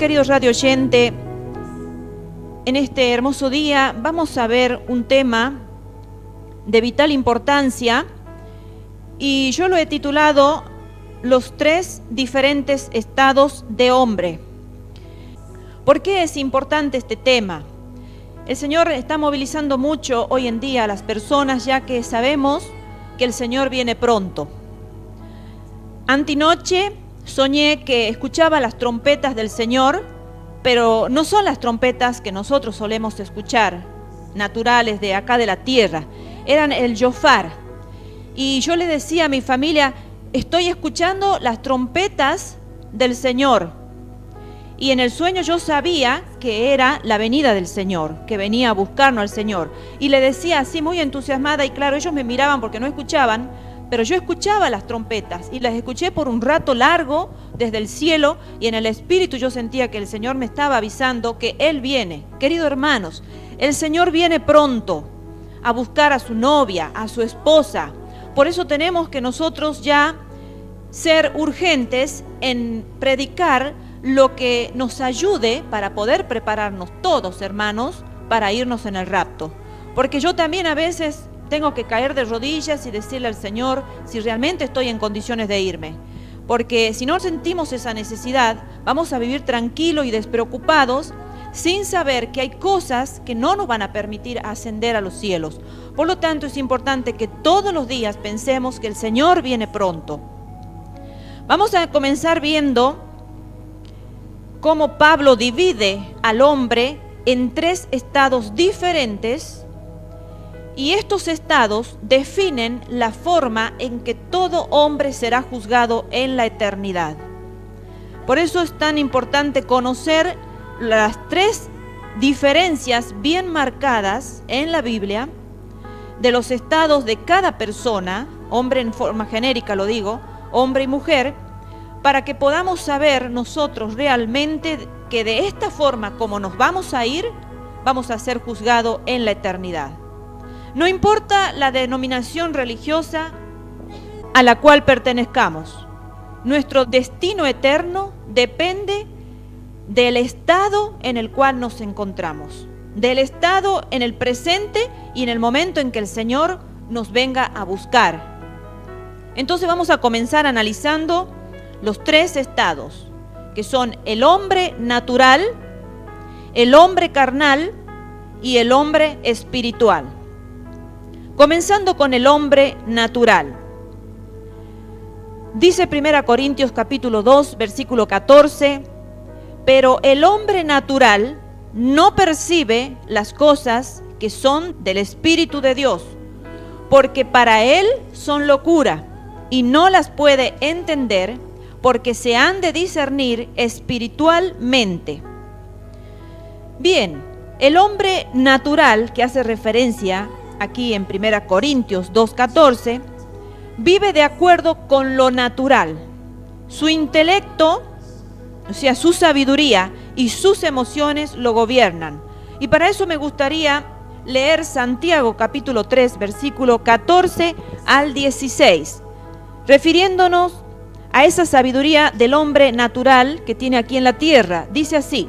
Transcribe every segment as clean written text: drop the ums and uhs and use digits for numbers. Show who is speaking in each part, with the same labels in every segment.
Speaker 1: querido radio oyente, en este hermoso día vamos a ver un tema de vital importancia y yo lo he titulado Los 3 diferentes estados de hombre. ¿Por qué es importante este tema? El Señor está movilizando mucho hoy en día a las personas, ya que sabemos que el Señor viene pronto. Antinoche soñé que escuchaba las trompetas del Señor, pero no son las trompetas que nosotros solemos escuchar, naturales de acá de la tierra, eran el shofar. Y yo le decía a mi familia, estoy escuchando las trompetas del Señor. Y en el sueño yo sabía que era la venida del Señor, que venía a buscarnos al Señor. Y le decía así muy entusiasmada, y claro, ellos me miraban porque no escuchaban, pero yo escuchaba las trompetas y las escuché por un rato largo desde el cielo, y en el espíritu yo sentía que el Señor me estaba avisando que Él viene. Queridos hermanos, el Señor viene pronto a buscar a su novia, a su esposa. Por eso tenemos que nosotros ya ser urgentes en predicar lo que nos ayude para poder prepararnos todos, hermanos, para irnos en el rapto. Porque yo también a veces tengo que caer de rodillas y decirle al Señor si realmente estoy en condiciones de irme. Porque si no sentimos esa necesidad, vamos a vivir tranquilos y despreocupados sin saber que hay cosas que no nos van a permitir ascender a los cielos. Por lo tanto, es importante que todos los días pensemos que el Señor viene pronto. Vamos a comenzar viendo cómo Pablo divide al hombre en 3 estados diferentes, y estos estados definen la forma en que todo hombre será juzgado en la eternidad. Por eso es tan importante conocer las 3 diferencias bien marcadas en la Biblia de los estados de cada persona, hombre en forma genérica lo digo, hombre y mujer, para que podamos saber nosotros realmente que de esta forma como nos vamos a ir, vamos a ser juzgados en la eternidad. No importa la denominación religiosa a la cual pertenezcamos, nuestro destino eterno depende del estado en el cual nos encontramos, del estado en el presente y en el momento en que el Señor nos venga a buscar. Entonces vamos a comenzar analizando los 3 estados, que son el hombre natural, el hombre carnal y el hombre espiritual. Comenzando con el hombre natural. Dice 1 Corintios capítulo 2, versículo 14, pero el hombre natural no percibe las cosas que son del Espíritu de Dios, porque para él son locura, y no las puede entender, porque se han de discernir espiritualmente. Bien, el hombre natural, que hace referencia aquí en 1 Corintios 2:14, vive de acuerdo con lo natural. Su intelecto, o sea, su sabiduría y sus emociones lo gobiernan. Y para eso me gustaría leer Santiago capítulo 3, versículo 14 al 16, refiriéndonos a esa sabiduría del hombre natural que tiene aquí en la tierra. Dice así: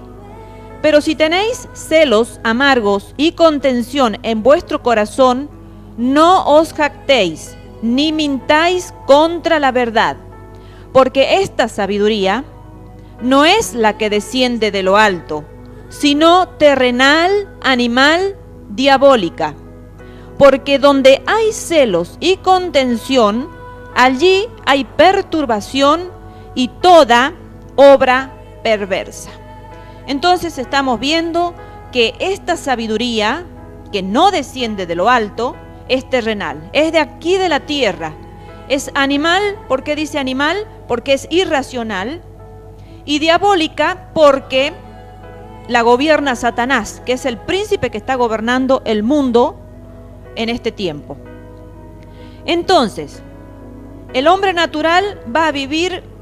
Speaker 1: pero si tenéis celos amargos y contención en vuestro corazón, no os jactéis, ni mintáis contra la verdad, porque esta sabiduría no es la que desciende de lo alto, sino terrenal, animal, diabólica. Porque donde hay celos y contención, allí hay perturbación y toda obra perversa. Entonces estamos viendo que esta sabiduría, que no desciende de lo alto, es terrenal, es de aquí de la tierra. Es animal, ¿por qué dice animal? Porque es irracional. Y diabólica porque la gobierna Satanás, que es el príncipe que está gobernando el mundo en este tiempo. Entonces, el hombre natural va a vivir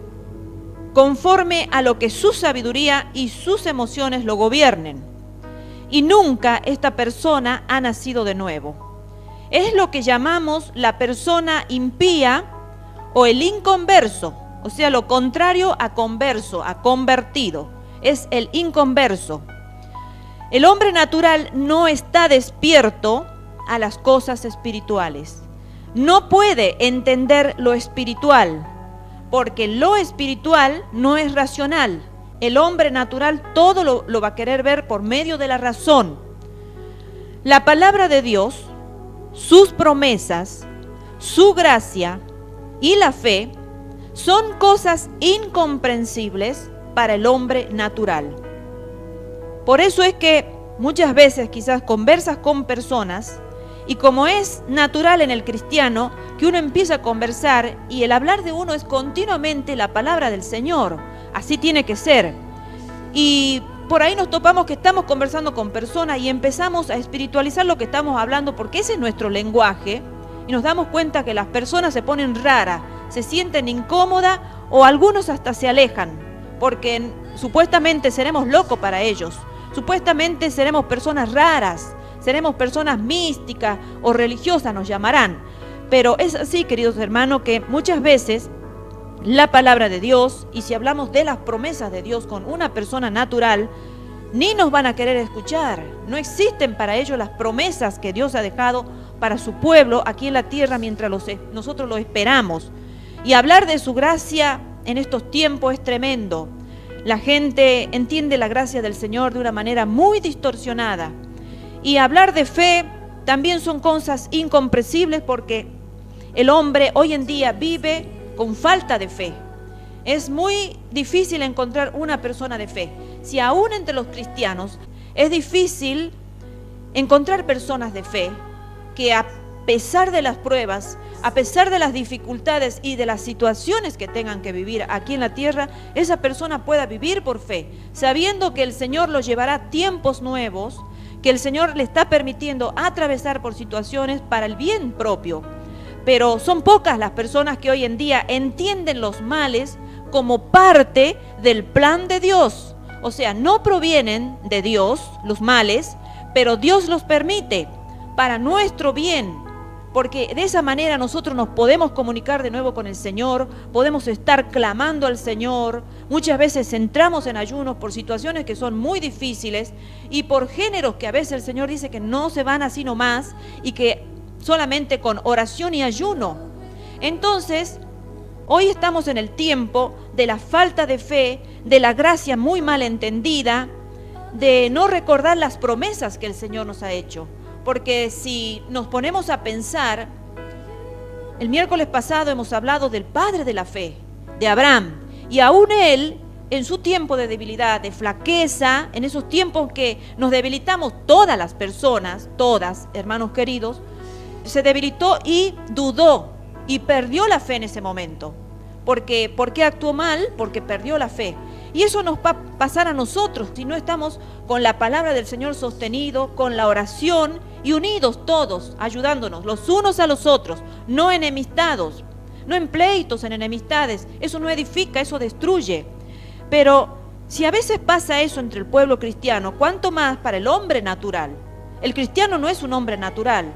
Speaker 1: conforme a lo que su sabiduría y sus emociones lo gobiernen. Y nunca esta persona ha nacido de nuevo. Es lo que llamamos la persona impía o el inconverso, o sea, lo contrario a converso, a convertido. es el inconverso. El hombre natural no está despierto a las cosas espirituales. No puede entender lo espiritual, porque lo espiritual no es racional. El hombre natural todo lo va a querer ver por medio de la razón. La palabra de Dios, sus promesas, su gracia y la fe son cosas incomprensibles para el hombre natural. Por eso es que muchas veces quizás conversas con personas y como es natural en el cristiano que uno empieza a conversar y el hablar de uno es continuamente la palabra del Señor. Así tiene que ser. Y por ahí nos topamos que estamos conversando con personas y empezamos a espiritualizar lo que estamos hablando porque ese es nuestro lenguaje y nos damos cuenta que las personas se ponen raras, se sienten incómodas o algunos hasta se alejan porque supuestamente seremos locos para ellos, supuestamente seremos personas raras, seremos personas místicas o religiosas nos llamarán. Pero es así, queridos hermanos, que muchas veces la palabra de Dios, y si hablamos de las promesas de Dios con una persona natural, ni nos van a querer escuchar. No existen para ellos las promesas que Dios ha dejado para su pueblo aquí en la tierra mientras nosotros lo esperamos. Y hablar de su gracia en estos tiempos es tremendo. La gente entiende la gracia del Señor de una manera muy distorsionada. Y hablar de fe también son cosas incomprensibles porque el hombre hoy en día vive con falta de fe. Es muy difícil encontrar una persona de fe. Si aún entre los cristianos es difícil encontrar personas de fe que a pesar de las pruebas, a pesar de las dificultades y de las situaciones que tengan que vivir aquí en la tierra, esa persona pueda vivir por fe, sabiendo que el Señor lo llevará a tiempos nuevos, que el Señor le está permitiendo atravesar por situaciones para el bien propio. Pero son pocas las personas que hoy en día entienden los males como parte del plan de Dios. O sea, no provienen de Dios los males, pero Dios los permite para nuestro bien. Porque de esa manera nosotros nos podemos comunicar de nuevo con el Señor, podemos estar clamando al Señor. Muchas veces entramos en ayunos por situaciones que son muy difíciles y por géneros que a veces el Señor dice que no se van así nomás y que solamente con oración y ayuno. Entonces, hoy estamos en el tiempo de la falta de fe, de la gracia muy mal entendida, de no recordar las promesas que el Señor nos ha hecho. Porque si nos ponemos a pensar, el miércoles pasado hemos hablado del padre de la fe, de Abraham, y aún él, en su tiempo de debilidad, de flaqueza, en esos tiempos que nos debilitamos todas las personas, todas, hermanos queridos, se debilitó y dudó y perdió la fe en ese momento. ¿Por qué actuó mal? Porque perdió la fe. Y eso nos va a pasar a nosotros si no estamos con la palabra del Señor sostenido, con la oración y unidos todos, ayudándonos los unos a los otros, no enemistados, no en pleitos, en enemistades. Eso no edifica, eso destruye. Pero si a veces pasa eso entre el pueblo cristiano, ¿cuánto más para el hombre natural? El cristiano no es un hombre natural.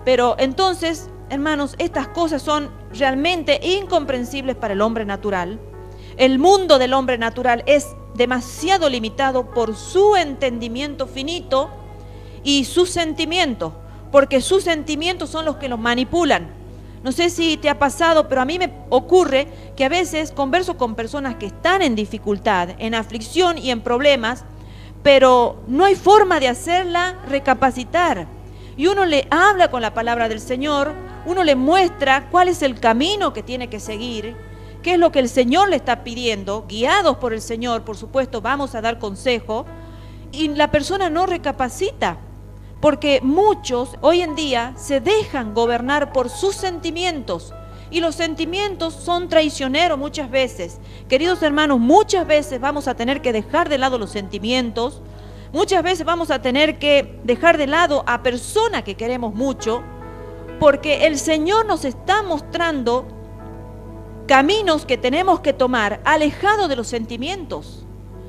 Speaker 1: Pero entonces, hermanos, estas cosas son realmente incomprensibles para el hombre natural. El mundo del hombre natural es demasiado limitado por su entendimiento finito y sus sentimientos, porque sus sentimientos son los que los manipulan. No sé si te ha pasado, pero a mí me ocurre que a veces converso con personas que están en dificultad, en aflicción y en problemas, pero no hay forma de hacerla recapacitar. Y uno le habla con la palabra del Señor, uno le muestra cuál es el camino que tiene que seguir, qué es lo que el Señor le está pidiendo, guiados por el Señor, por supuesto, vamos a dar consejo, y la persona no recapacita, porque muchos hoy en día se dejan gobernar por sus sentimientos, y los sentimientos son traicioneros muchas veces. Queridos hermanos, muchas veces vamos a tener que dejar de lado los sentimientos, muchas veces vamos a tener que dejar de lado a personas que queremos mucho, porque el Señor nos está mostrando caminos que tenemos que tomar alejado de los sentimientos.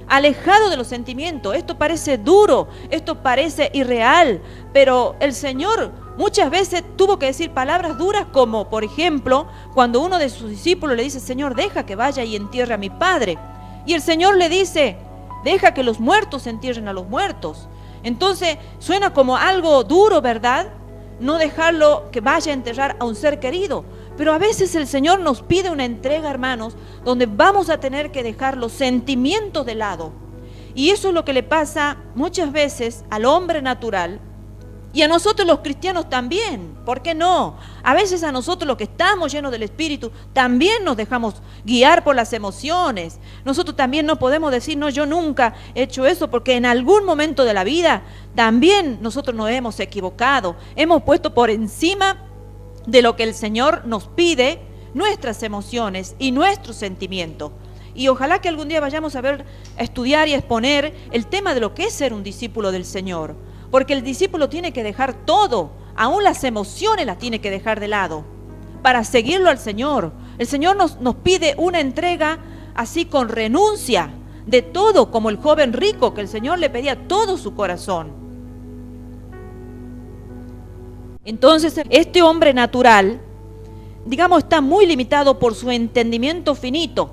Speaker 1: Alejado de los sentimientos. Esto parece duro, esto parece irreal, pero el Señor muchas veces tuvo que decir palabras duras como, por ejemplo, cuando uno de sus discípulos le dice: Señor, deja que vaya y entierre a mi padre. Y el Señor le dice: deja que los muertos entierren a los muertos. Entonces suena como algo duro, ¿verdad? No dejarlo que vaya a enterrar a un ser querido. Pero a veces el Señor nos pide una entrega, hermanos, donde vamos a tener que dejar los sentimientos de lado. Y eso es lo que le pasa muchas veces al hombre natural y a nosotros los cristianos también. ¿Por qué no? A veces a nosotros los que estamos llenos del Espíritu también nos dejamos guiar por las emociones. Nosotros también no podemos decir, no, yo nunca he hecho eso, porque en algún momento de la vida también nosotros nos hemos equivocado. Hemos puesto por encima de lo que el Señor nos pide nuestras emociones y nuestros sentimientos. Y ojalá que algún día vayamos a estudiar y exponer el tema de lo que es ser un discípulo del Señor. Porque el discípulo tiene que dejar todo, aún las emociones las tiene que dejar de lado, para seguirlo al Señor. El Señor nos pide una entrega así con renuncia de todo, como el joven rico, que el Señor le pedía todo su corazón. Entonces, este hombre natural, digamos, está muy limitado por su entendimiento finito,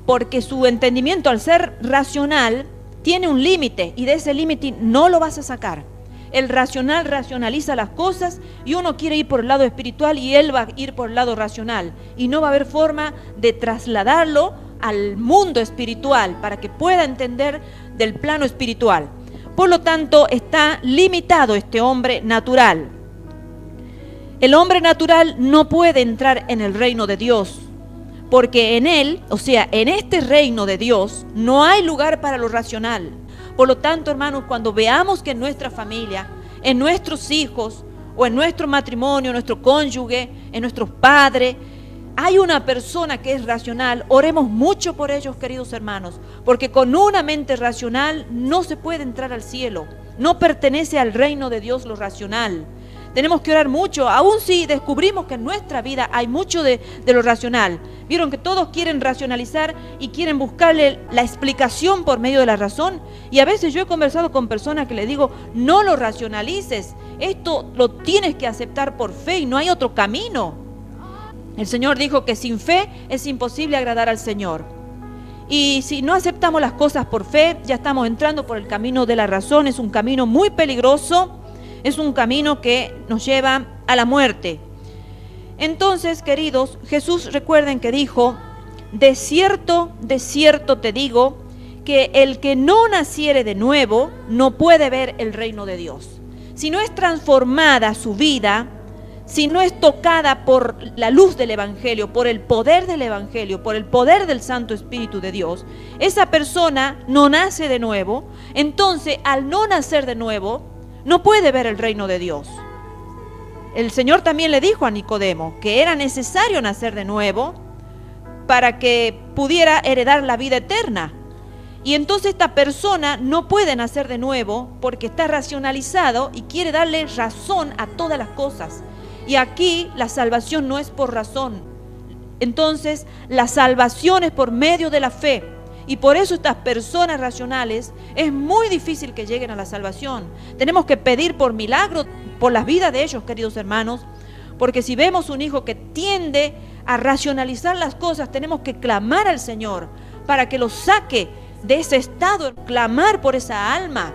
Speaker 1: porque su entendimiento, al ser racional, tiene un límite, y de ese límite no lo vas a sacar. El racional racionaliza las cosas, y uno quiere ir por el lado espiritual y él va a ir por el lado racional, y no va a haber forma de trasladarlo al mundo espiritual para que pueda entender del plano espiritual. Por lo tanto, está limitado este hombre natural. El hombre natural no puede entrar en el reino de Dios, porque en él, o sea, en este reino de Dios, no hay lugar para lo racional. Por lo tanto, hermanos, cuando veamos que en nuestra familia, en nuestros hijos, o en nuestro matrimonio, en nuestro cónyuge, en nuestros padres, hay una persona que es racional, oremos mucho por ellos, queridos hermanos, porque con una mente racional no se puede entrar al cielo. No pertenece al reino de Dios lo racional. Tenemos que orar mucho, aun si descubrimos que en nuestra vida hay mucho de lo racional. Vieron que todos quieren racionalizar y quieren buscarle la explicación por medio de la razón. Y a veces yo he conversado con personas que les digo, no lo racionalices, esto lo tienes que aceptar por fe y no hay otro camino. El Señor dijo que sin fe es imposible agradar al Señor. Y si no aceptamos las cosas por fe, ya estamos entrando por el camino de la razón. Es un camino muy peligroso. Es un camino que nos lleva a la muerte. Entonces, queridos, Jesús, recuerden que dijo, de cierto te digo, que el que no naciere de nuevo no puede ver el reino de Dios. Si no es transformada su vida, si no es tocada por la luz del Evangelio, por el poder del Evangelio, por el poder del Santo Espíritu de Dios, esa persona no nace de nuevo. Entonces, al no nacer de nuevo, no puede ver el reino de Dios. El Señor también le dijo a Nicodemo que era necesario nacer de nuevo para que pudiera heredar la vida eterna. Y entonces esta persona no puede nacer de nuevo porque está racionalizado y quiere darle razón a todas las cosas. Y aquí la salvación no es por razón. Entonces la salvación es por medio de la fe. Y por eso estas personas racionales es muy difícil que lleguen a la salvación. Tenemos que pedir por milagro, por las vidas de ellos, queridos hermanos, porque si vemos un hijo que tiende a racionalizar las cosas, tenemos que clamar al Señor para que lo saque de ese estado, clamar por esa alma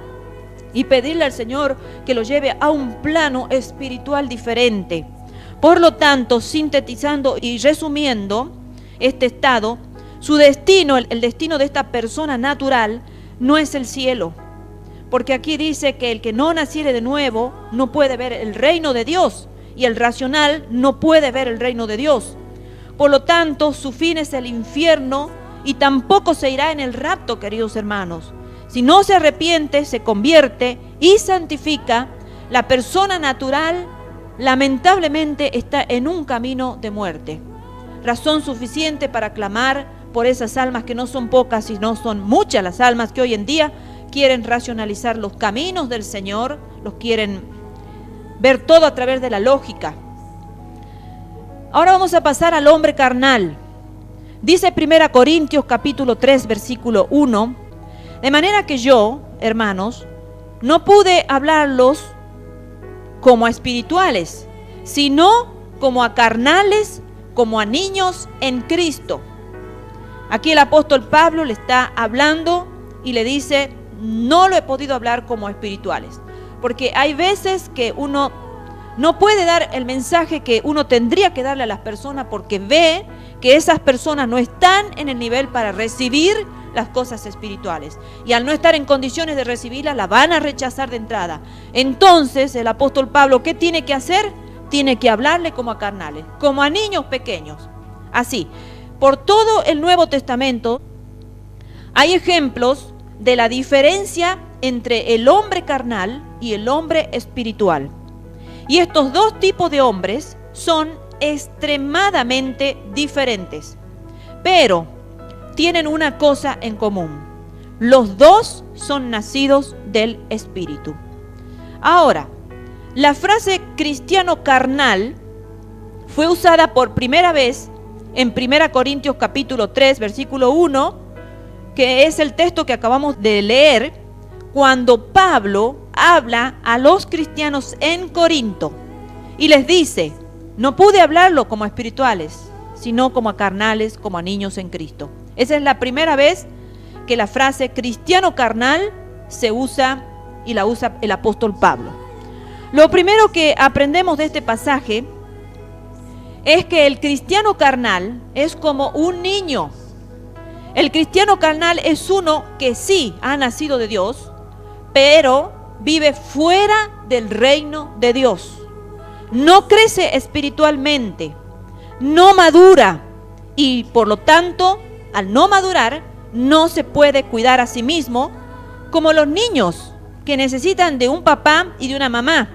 Speaker 1: y pedirle al Señor que lo lleve a un plano espiritual diferente. Por lo tanto, sintetizando y resumiendo este estado, su destino, el destino de esta persona natural, no es el cielo. Porque aquí dice que el que no naciere de nuevo no puede ver el reino de Dios. Y el racional no puede ver el reino de Dios. Por lo tanto, su fin es el infierno y tampoco se irá en el rapto, queridos hermanos. Si no se arrepiente, se convierte y santifica, la persona natural lamentablemente está en un camino de muerte. Razón suficiente para clamar por esas almas que no son pocas, sino son muchas las almas que hoy en día quieren racionalizar los caminos del Señor, los quieren ver todo a través de la lógica. Ahora vamos a pasar al hombre carnal. Dice 1 Corintios capítulo 3, versículo 1, de manera que yo, hermanos, no pude hablarlos como a espirituales, sino como a carnales, como a niños en Cristo. Aquí el apóstol Pablo le está hablando y le dice, no lo he podido hablar como espirituales. Porque hay veces que uno no puede dar el mensaje que uno tendría que darle a las personas porque ve que esas personas no están en el nivel para recibir las cosas espirituales. Y al no estar en condiciones de recibirlas, la van a rechazar de entrada. Entonces el apóstol Pablo, ¿qué tiene que hacer? Tiene que hablarle como a carnales, como a niños pequeños. Así, por todo el Nuevo Testamento hay ejemplos de la diferencia entre el hombre carnal y el hombre espiritual. Y estos dos tipos de hombres son extremadamente diferentes, pero tienen una cosa en común: los dos son nacidos del Espíritu. Ahora, la frase cristiano carnal fue usada por primera vez en 1 Corintios capítulo 3, versículo 1, que es el texto que acabamos de leer, cuando Pablo habla a los cristianos en Corinto y les dice, no pude hablarlo como espirituales, sino como a carnales, como a niños en Cristo. Esa es la primera vez que la frase cristiano carnal se usa y la usa el apóstol Pablo. Lo primero que aprendemos de este pasaje es que el cristiano carnal es como un niño. El cristiano carnal es uno que sí ha nacido de Dios, pero vive fuera del reino de Dios. No crece espiritualmente, no madura y por lo tanto, al no madurar, no se puede cuidar a sí mismo como los niños que necesitan de un papá y de una mamá,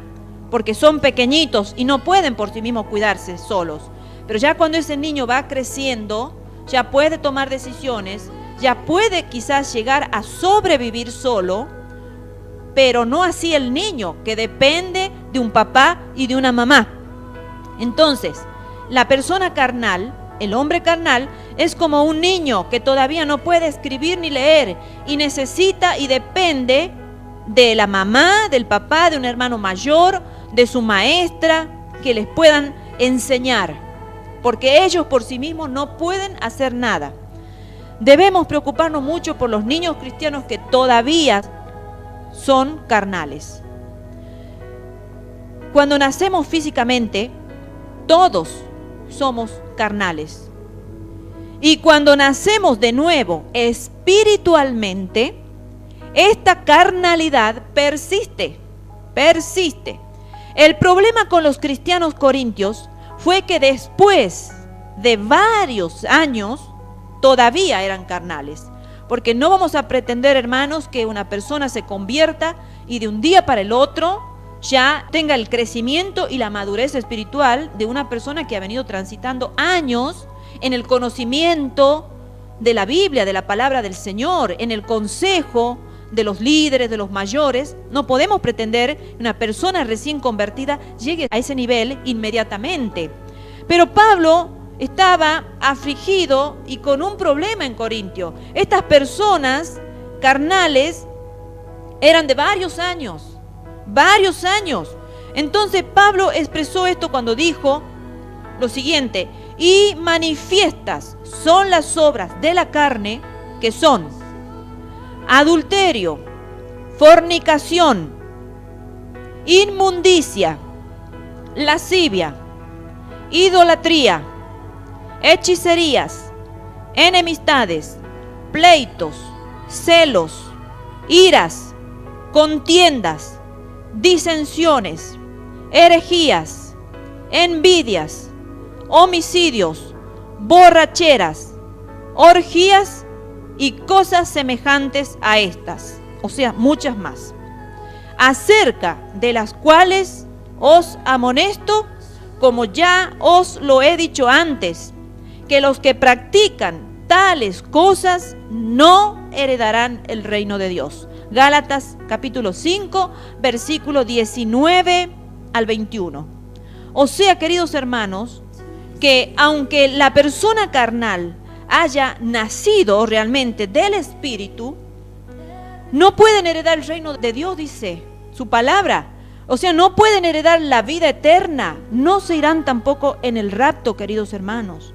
Speaker 1: porque son pequeñitos y no pueden por sí mismos cuidarse solos. Pero ya cuando ese niño va creciendo, ya puede tomar decisiones, ya puede quizás llegar a sobrevivir solo, pero no así el niño que depende de un papá y de una mamá. Entonces, la persona carnal, el hombre carnal, es como un niño que todavía no puede escribir ni leer y necesita y depende de la mamá, del papá, de un hermano mayor, de su maestra, que les puedan enseñar, porque ellos por sí mismos no pueden hacer nada. Debemos preocuparnos mucho por los niños cristianos que todavía son carnales. Cuando nacemos físicamente, todos somos carnales. Y cuando nacemos de nuevo espiritualmente, esta carnalidad persiste. El problema con los cristianos corintios fue que después de varios años todavía eran carnales. Porque no vamos a pretender, hermanos, que una persona se convierta y de un día para el otro ya tenga el crecimiento y la madurez espiritual de una persona que ha venido transitando años en el conocimiento de la Biblia, de la palabra del Señor, en el consejo de los líderes, de los mayores. No podemos pretender que una persona recién convertida llegue a ese nivel inmediatamente. Pero Pablo estaba afligido y con un problema en Corintio. Estas personas carnales eran de varios años. Entonces Pablo expresó esto cuando dijo lo siguiente: y manifiestas son las obras de la carne, que son adulterio, fornicación, inmundicia, lascivia, idolatría, hechicerías, enemistades, pleitos, celos, iras, contiendas, disensiones, herejías, envidias, homicidios, borracheras, orgías y cosas semejantes a estas, o sea, muchas más, acerca de las cuales os amonesto, como ya os lo he dicho antes, que los que practican tales cosas no heredarán el reino de Dios. Gálatas capítulo 5, versículo 19 al 21. O sea, queridos hermanos, que aunque la persona carnal haya nacido realmente del Espíritu, no pueden heredar el reino de Dios, dice su palabra. O sea, no pueden heredar la vida eterna, no se irán tampoco en el rapto, queridos hermanos.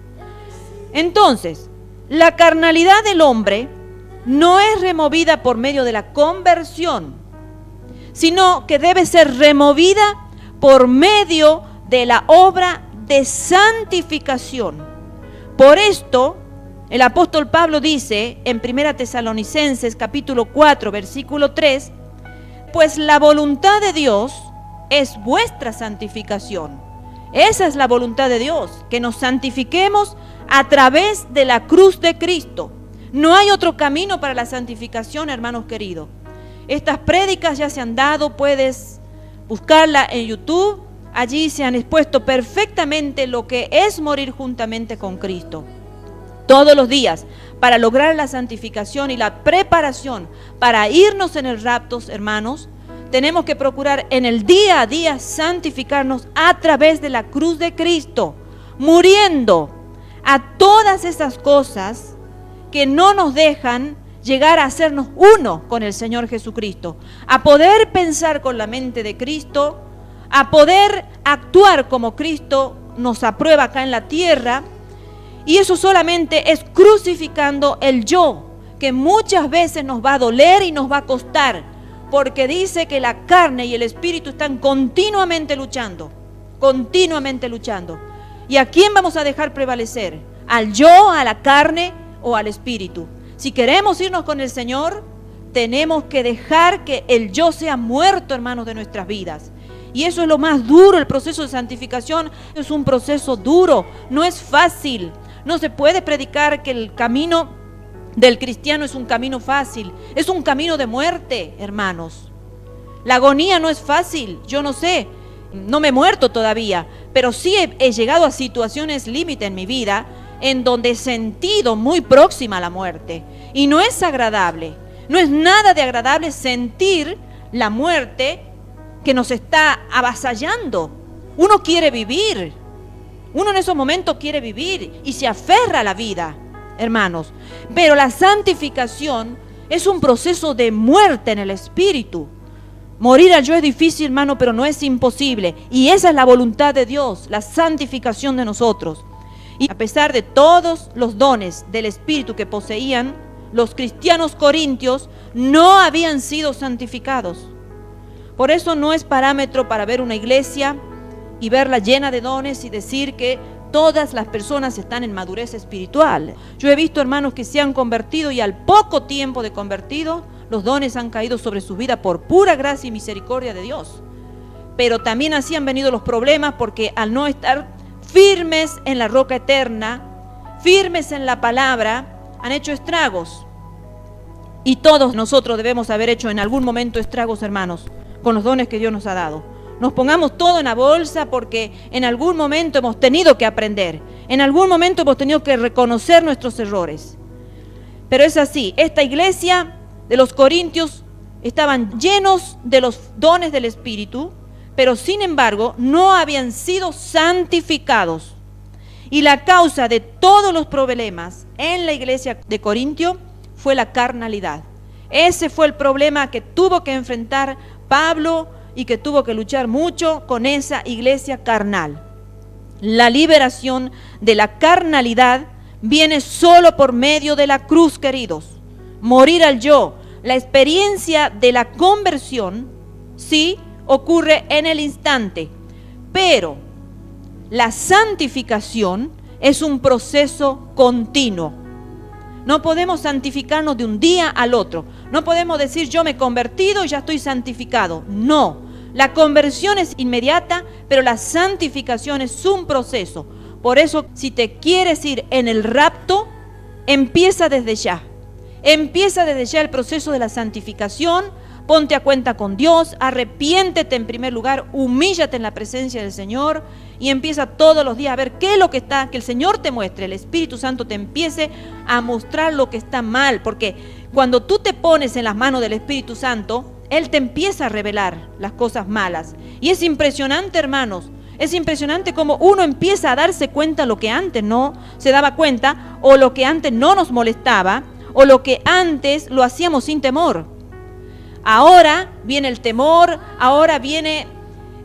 Speaker 1: Entonces, la carnalidad del hombre no es removida por medio de la conversión, sino que debe ser removida por medio de la obra de santificación. Por esto, el apóstol Pablo dice en 1 Tesalonicenses capítulo 4, versículo 3, pues la voluntad de Dios es vuestra santificación. Esa es la voluntad de Dios, que nos santifiquemos a través de la cruz de Cristo. No hay otro camino para la santificación, hermanos queridos. Estas prédicas ya se han dado, puedes buscarla en YouTube. Allí se han expuesto perfectamente lo que es morir juntamente con Cristo. Todos los días, para lograr la santificación y la preparación para irnos en el rapto, hermanos, tenemos que procurar en el día a día santificarnos a través de la cruz de Cristo, muriendo a todas esas cosas que no nos dejan llegar a hacernos uno con el Señor Jesucristo, a poder pensar con la mente de Cristo, a poder actuar como Cristo nos aprueba acá en la tierra. Y eso solamente es crucificando el yo, que muchas veces nos va a doler y nos va a costar, porque dice que la carne y el espíritu están continuamente luchando. ¿Y a quién vamos a dejar prevalecer? ¿Al yo, a la carne o al espíritu? Si queremos irnos con el Señor, tenemos que dejar que el yo sea muerto, hermanos, de nuestras vidas. Y eso es lo más duro. El proceso de santificación es un proceso duro, no es fácil. No se puede predicar que el camino del cristiano es un camino fácil. Es un camino de muerte, hermanos. La agonía no es fácil. Yo no sé, no me he muerto todavía, pero sí he llegado a situaciones límite en mi vida en donde he sentido muy próxima a la muerte. Y no es agradable. No es nada de agradable sentir la muerte que nos está avasallando. Uno quiere vivir. Uno en esos momentos quiere vivir y se aferra a la vida, hermanos. Pero la santificación es un proceso de muerte en el espíritu. Morir al yo es difícil, hermano, pero no es imposible. Y esa es la voluntad de Dios, la santificación de nosotros. Y a pesar de todos los dones del espíritu que poseían, los cristianos corintios no habían sido santificados. Por eso no es parámetro para ver una iglesia y verla llena de dones y decir que todas las personas están en madurez espiritual. Yo he visto hermanos que se han convertido y al poco tiempo de convertido, los dones han caído sobre su vida por pura gracia y misericordia de Dios. Pero también así han venido los problemas, porque al no estar firmes en la roca eterna, firmes en la palabra, han hecho estragos. Y todos nosotros debemos haber hecho en algún momento estragos, hermanos, con los dones que Dios nos ha dado. Nos pongamos todo en la bolsa, porque en algún momento hemos tenido que aprender. En algún momento hemos tenido que reconocer nuestros errores. Pero es así, esta iglesia de los corintios estaban llenos de los dones del Espíritu, pero sin embargo no habían sido santificados. Y la causa de todos los problemas en la iglesia de Corintio fue la carnalidad. Ese fue el problema que tuvo que enfrentar Pablo y que tuvo que luchar mucho con esa iglesia carnal. La liberación de la carnalidad viene solo por medio de la cruz, queridos. Morir al yo. La experiencia de la conversión sí ocurre en el instante, pero la santificación es un proceso continuo. No podemos santificarnos de un día al otro. No podemos decir yo me he convertido y ya estoy santificado. No, la conversión es inmediata, pero la santificación es un proceso. Por eso, si te quieres ir en el rapto, empieza desde ya. Empieza desde ya el proceso de la santificación. Ponte a cuenta con Dios, arrepiéntete en primer lugar, humíllate en la presencia del Señor y empieza todos los días a ver qué es lo que está, que el Señor te muestre, el Espíritu Santo te empiece a mostrar lo que está mal, porque cuando tú te pones en las manos del Espíritu Santo, Él te empieza a revelar las cosas malas. Y es impresionante, hermanos, es impresionante cómo uno empieza a darse cuenta lo que antes no se daba cuenta, o lo que antes no nos molestaba, o lo que antes lo hacíamos sin temor. Ahora viene el temor, ahora viene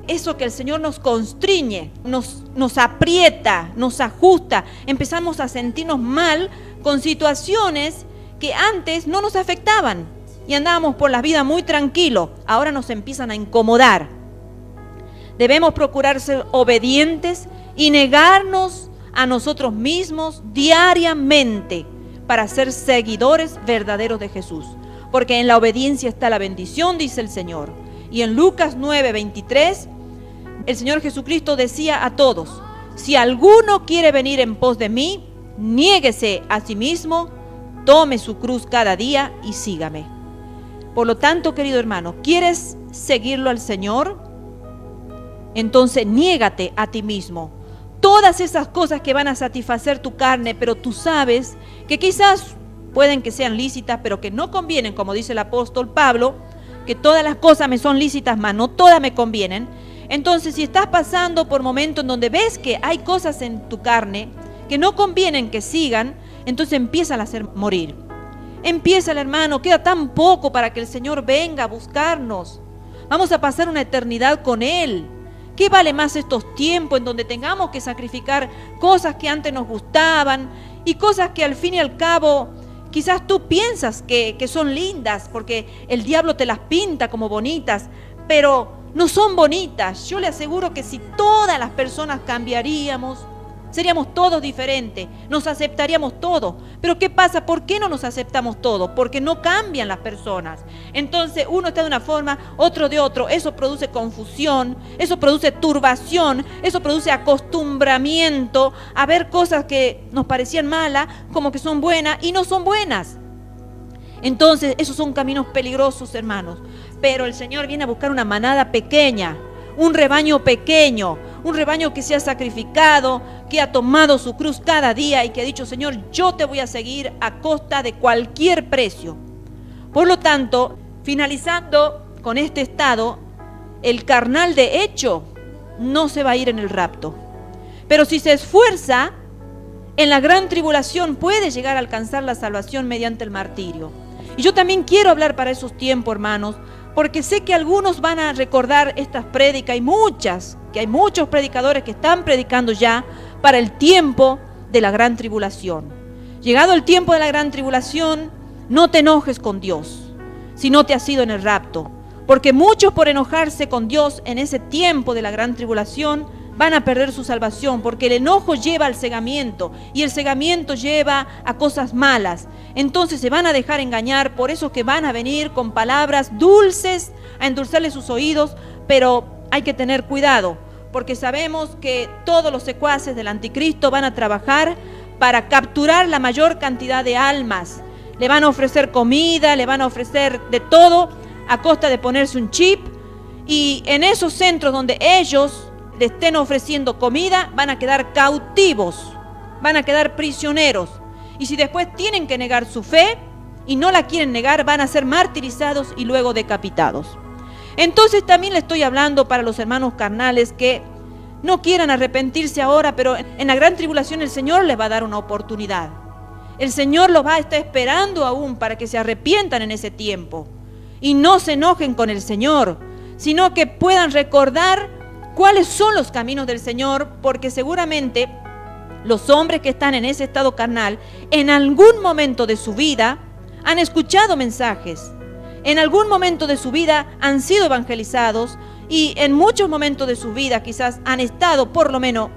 Speaker 1: eso que el Señor nos constriñe, nos aprieta, nos ajusta. Empezamos a sentirnos mal con situaciones que antes no nos afectaban y andábamos por la vida muy tranquilo, ahora nos empiezan a incomodar. Debemos procurar ser obedientes y negarnos a nosotros mismos diariamente para ser seguidores verdaderos de Jesús. Porque en la obediencia está la bendición, dice el Señor. Y en Lucas 9:23, el Señor Jesucristo decía a todos: si alguno quiere venir en pos de mí, niéguese a sí mismo, tome su cruz cada día y sígame. Por lo tanto, querido hermano, ¿quieres seguirlo al Señor? Entonces niégate a ti mismo. Todas esas cosas que van a satisfacer tu carne, pero tú sabes que quizás pueden que sean lícitas, pero que no convienen, como dice el apóstol Pablo, que todas las cosas me son lícitas, mas no todas me convienen. Entonces, si estás pasando por momentos en donde ves que hay cosas en tu carne que no convienen que sigan, entonces empieza a hacer morir. Empieza, hermano, queda tan poco para que el Señor venga a buscarnos. Vamos a pasar una eternidad con Él. ¿Qué vale más estos tiempos en donde tengamos que sacrificar cosas que antes nos gustaban y cosas que al fin y al cabo quizás tú piensas que son lindas porque el diablo te las pinta como bonitas, pero no son bonitas? Yo le aseguro que si todas las personas cambiaríamos, seríamos todos diferentes, nos aceptaríamos todos. Pero ¿qué pasa? ¿Por qué no nos aceptamos todos? Porque no cambian las personas. Entonces uno está de una forma, otro de otro. Eso produce confusión, eso produce turbación, eso produce acostumbramiento a ver cosas que nos parecían malas como que son buenas y no son buenas. Entonces esos son caminos peligrosos, hermanos. Pero el Señor viene a buscar una manada pequeña, un rebaño pequeño, un rebaño que se ha sacrificado, que ha tomado su cruz cada día y que ha dicho: Señor, yo te voy a seguir a costa de cualquier precio. Por lo tanto, finalizando con este estado, el carnal de hecho no se va a ir en el rapto. Pero si se esfuerza, en la gran tribulación puede llegar a alcanzar la salvación mediante el martirio. Y yo también quiero hablar para esos tiempos, hermanos, porque sé que algunos van a recordar estas prédicas, que hay muchos predicadores que están predicando ya para el tiempo de la gran tribulación. Llegado el tiempo de la gran tribulación, no te enojes con Dios si no te has ido en el rapto, porque muchos por enojarse con Dios en ese tiempo de la gran tribulación van a perder su salvación, porque el enojo lleva al cegamiento y el cegamiento lleva a cosas malas. Entonces se van a dejar engañar por esos que van a venir con palabras dulces a endulzarles sus oídos, pero hay que tener cuidado, porque sabemos que todos los secuaces del anticristo van a trabajar para capturar la mayor cantidad de almas. Le van a ofrecer comida, le van a ofrecer de todo a costa de ponerse un chip, y en esos centros donde ellos le estén ofreciendo comida van a quedar cautivos, van a quedar prisioneros. Y si después tienen que negar su fe y no la quieren negar, van a ser martirizados y luego decapitados. Entonces también le estoy hablando para los hermanos carnales que no quieran arrepentirse ahora, pero en la gran tribulación el Señor les va a dar una oportunidad. El Señor los va a estar esperando aún para que se arrepientan en ese tiempo y no se enojen con el Señor, sino que puedan recordar cuáles son los caminos del Señor, porque seguramente los hombres que están en ese estado carnal, en algún momento de su vida, han escuchado mensajes, en algún momento de su vida han sido evangelizados y en muchos momentos de su vida quizás han estado por lo menos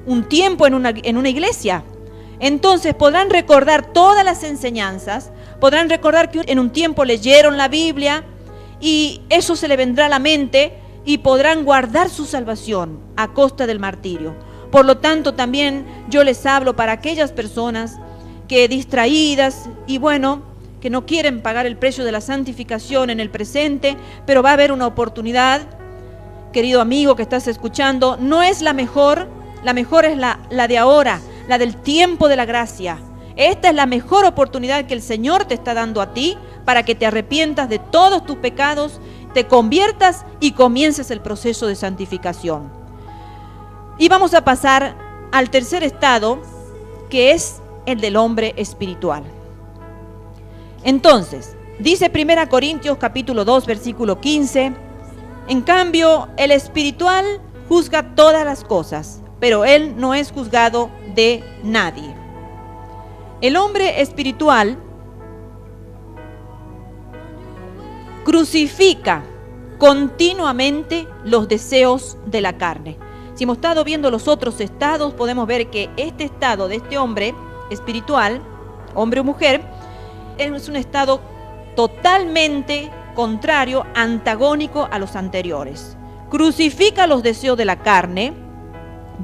Speaker 1: un tiempo en una iglesia. Entonces podrán recordar todas las enseñanzas, podrán recordar que en un tiempo leyeron la Biblia y eso se le vendrá a la mente y podrán guardar su salvación a costa del martirio. Por lo tanto, también yo les hablo para aquellas personas que distraídas y que no quieren pagar el precio de la santificación en el presente, pero va a haber una oportunidad, querido amigo que estás escuchando, no es la mejor es la de ahora, la del tiempo de la gracia. Esta es la mejor oportunidad que el Señor te está dando a ti para que te arrepientas de todos tus pecados, te conviertas y comiences el proceso de santificación. Y vamos a pasar al tercer estado, que es el del hombre espiritual. Entonces, dice 1 Corintios capítulo 2, versículo 15, en cambio, el espiritual juzga todas las cosas, pero él no es juzgado de nadie. El hombre espiritual crucifica continuamente los deseos de la carne. Si hemos estado viendo los otros estados, podemos ver que este estado de este hombre espiritual, hombre o mujer, es un estado totalmente contrario, antagónico a los anteriores. Crucifica los deseos de la carne,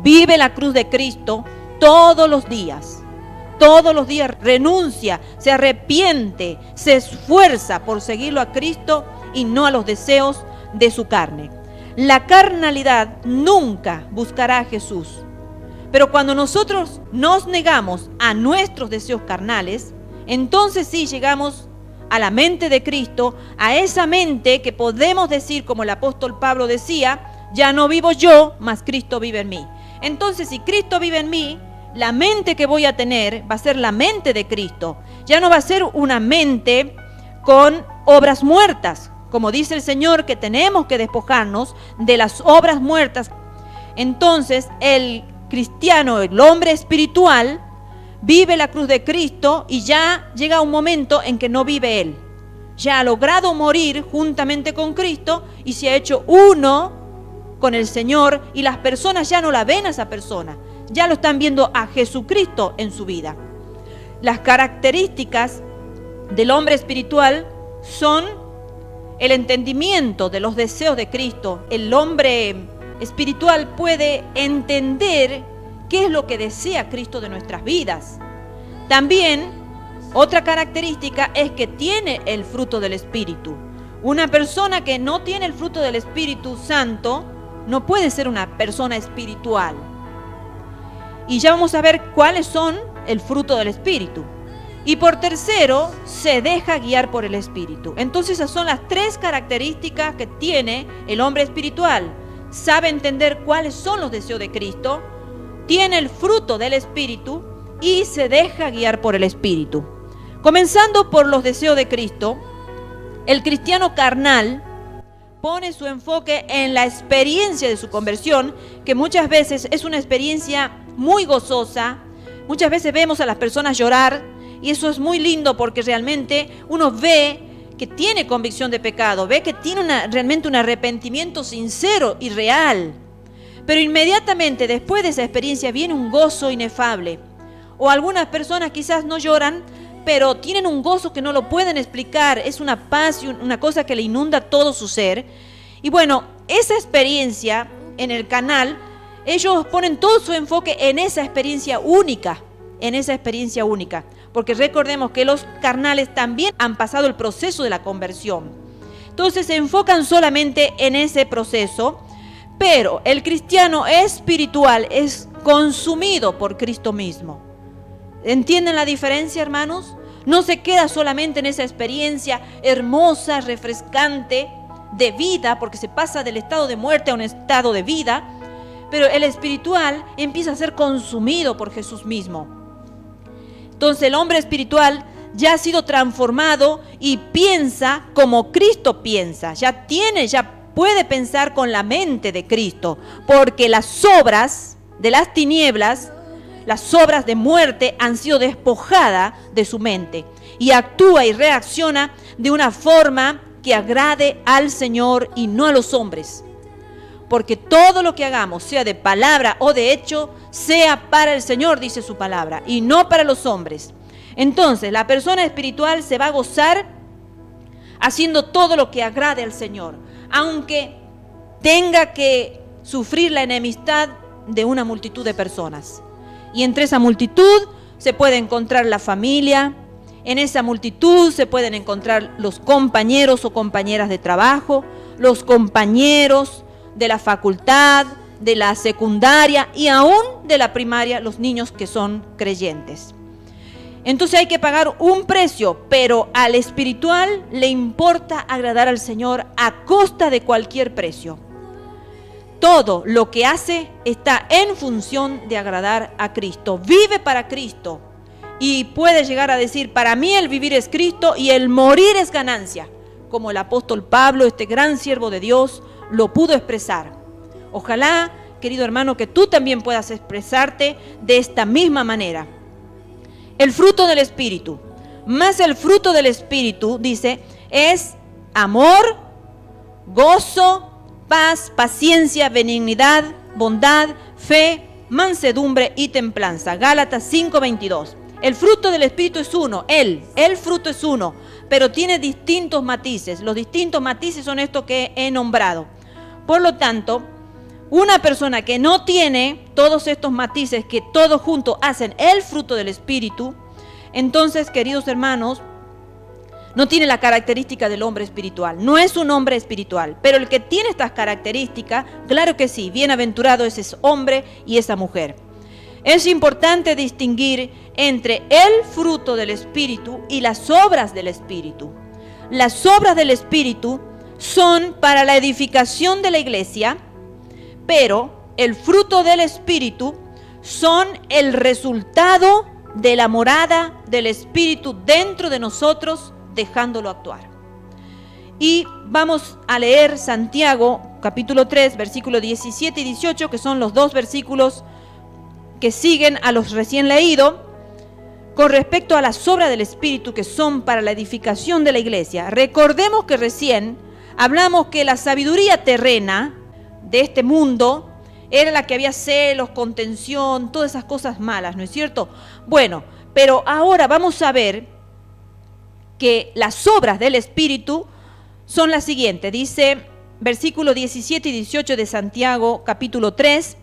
Speaker 1: vive la cruz de Cristo todos los días renuncia, se arrepiente, se esfuerza por seguirlo a Cristo y no a los deseos de su carne. La carnalidad nunca buscará a Jesús, pero cuando nosotros nos negamos a nuestros deseos carnales, entonces sí llegamos a la mente de Cristo, a esa mente que podemos decir, como el apóstol Pablo decía, ya no vivo yo, mas Cristo vive en mí. Entonces, si Cristo vive en mí, la mente que voy a tener va a ser la mente de Cristo. Ya no va a ser una mente con obras muertas, como dice el Señor, que tenemos que despojarnos de las obras muertas. Entonces, el cristiano, el hombre espiritual, vive la cruz de Cristo y ya llega un momento en que no vive él. Ya ha logrado morir juntamente con Cristo y se ha hecho uno con el Señor, y las personas ya no la ven a esa persona, ya lo están viendo a Jesucristo en su vida. Las características del hombre espiritual son el entendimiento de los deseos de Cristo. El hombre espiritual puede entender qué es lo que desea Cristo de nuestras vidas. También, otra característica es que tiene el fruto del Espíritu. Una persona que no tiene el fruto del Espíritu Santo no puede ser una persona espiritual. Y ya vamos a ver cuáles son el fruto del Espíritu. Y por tercero, se deja guiar por el Espíritu. Entonces esas son las tres características que tiene el hombre espiritual. Sabe entender cuáles son los deseos de Cristo, tiene el fruto del Espíritu y se deja guiar por el Espíritu. Comenzando por los deseos de Cristo, el cristiano carnal pone su enfoque en la experiencia de su conversión, que muchas veces es una experiencia muy gozosa. Muchas veces vemos a las personas llorar y eso es muy lindo porque realmente uno ve que tiene convicción de pecado, ve que tiene realmente un arrepentimiento sincero y real. Pero inmediatamente después de esa experiencia viene un gozo inefable. O algunas personas quizás no lloran, pero tienen un gozo que no lo pueden explicar. Es una paz y una cosa que le inunda todo su ser. Y bueno, esa experiencia en el canal, ellos ponen todo su enfoque en esa experiencia única. Porque recordemos que los carnales también han pasado el proceso de la conversión. Entonces se enfocan solamente en ese proceso. Pero el cristiano espiritual es consumido por Cristo mismo. ¿Entienden la diferencia, hermanos? No se queda solamente en esa experiencia hermosa, refrescante de vida, porque se pasa del estado de muerte a un estado de vida, pero el espiritual empieza a ser consumido por Jesús mismo. Entonces el hombre espiritual ya ha sido transformado y piensa como Cristo piensa, ya puede pensar con la mente de Cristo, porque las obras de las tinieblas, las obras de muerte han sido despojadas de su mente y actúa y reacciona de una forma que agrade al Señor y no a los hombres. Porque todo lo que hagamos, sea de palabra o de hecho, sea para el Señor, dice su palabra, y no para los hombres. Entonces, la persona espiritual se va a gozar haciendo todo lo que agrade al Señor, aunque tenga que sufrir la enemistad de una multitud de personas. Y entre esa multitud se puede encontrar la familia, en esa multitud se pueden encontrar los compañeros o compañeras de trabajo, los compañeros de la facultad, de la secundaria y aún de la primaria, los niños que son creyentes. Entonces hay que pagar un precio, pero al espiritual le importa agradar al Señor a costa de cualquier precio. Todo lo que hace está en función de agradar a Cristo. Vive para Cristo y puede llegar a decir, para mí el vivir es Cristo y el morir es ganancia, como el apóstol Pablo, este gran siervo de Dios, lo pudo expresar. Ojalá, querido hermano, que tú también puedas expresarte de esta misma manera. El fruto del Espíritu. Más el fruto del Espíritu, dice, es amor, gozo, paz, paciencia, benignidad, bondad, fe, mansedumbre y templanza. Gálatas 5:22. El fruto del Espíritu es uno, el fruto es uno, pero tiene distintos matices. Los distintos matices son estos que he nombrado. Por lo tanto, una persona que no tiene todos estos matices, que todos juntos hacen el fruto del Espíritu, entonces, queridos hermanos, no tiene la característica del hombre espiritual. No es un hombre espiritual. Pero el que tiene estas características, claro que sí, bienaventurado es ese hombre y esa mujer. Es importante distinguir entre el fruto del Espíritu y las obras del Espíritu. Las obras del Espíritu son para la edificación de la iglesia, pero el fruto del Espíritu son el resultado de la morada del Espíritu dentro de nosotros, dejándolo actuar. Y vamos a leer Santiago capítulo 3, versículos 17 y 18, que son los dos versículos que siguen a los recién leídos, con respecto a las obras del Espíritu que son para la edificación de la iglesia. Recordemos que recién hablamos que la sabiduría terrena de este mundo era la que había celos, contención, todas esas cosas malas, ¿no es cierto? Bueno, pero ahora vamos a ver que las obras del Espíritu son las siguientes. Dice versículos 17 y 18 de Santiago capítulo 3,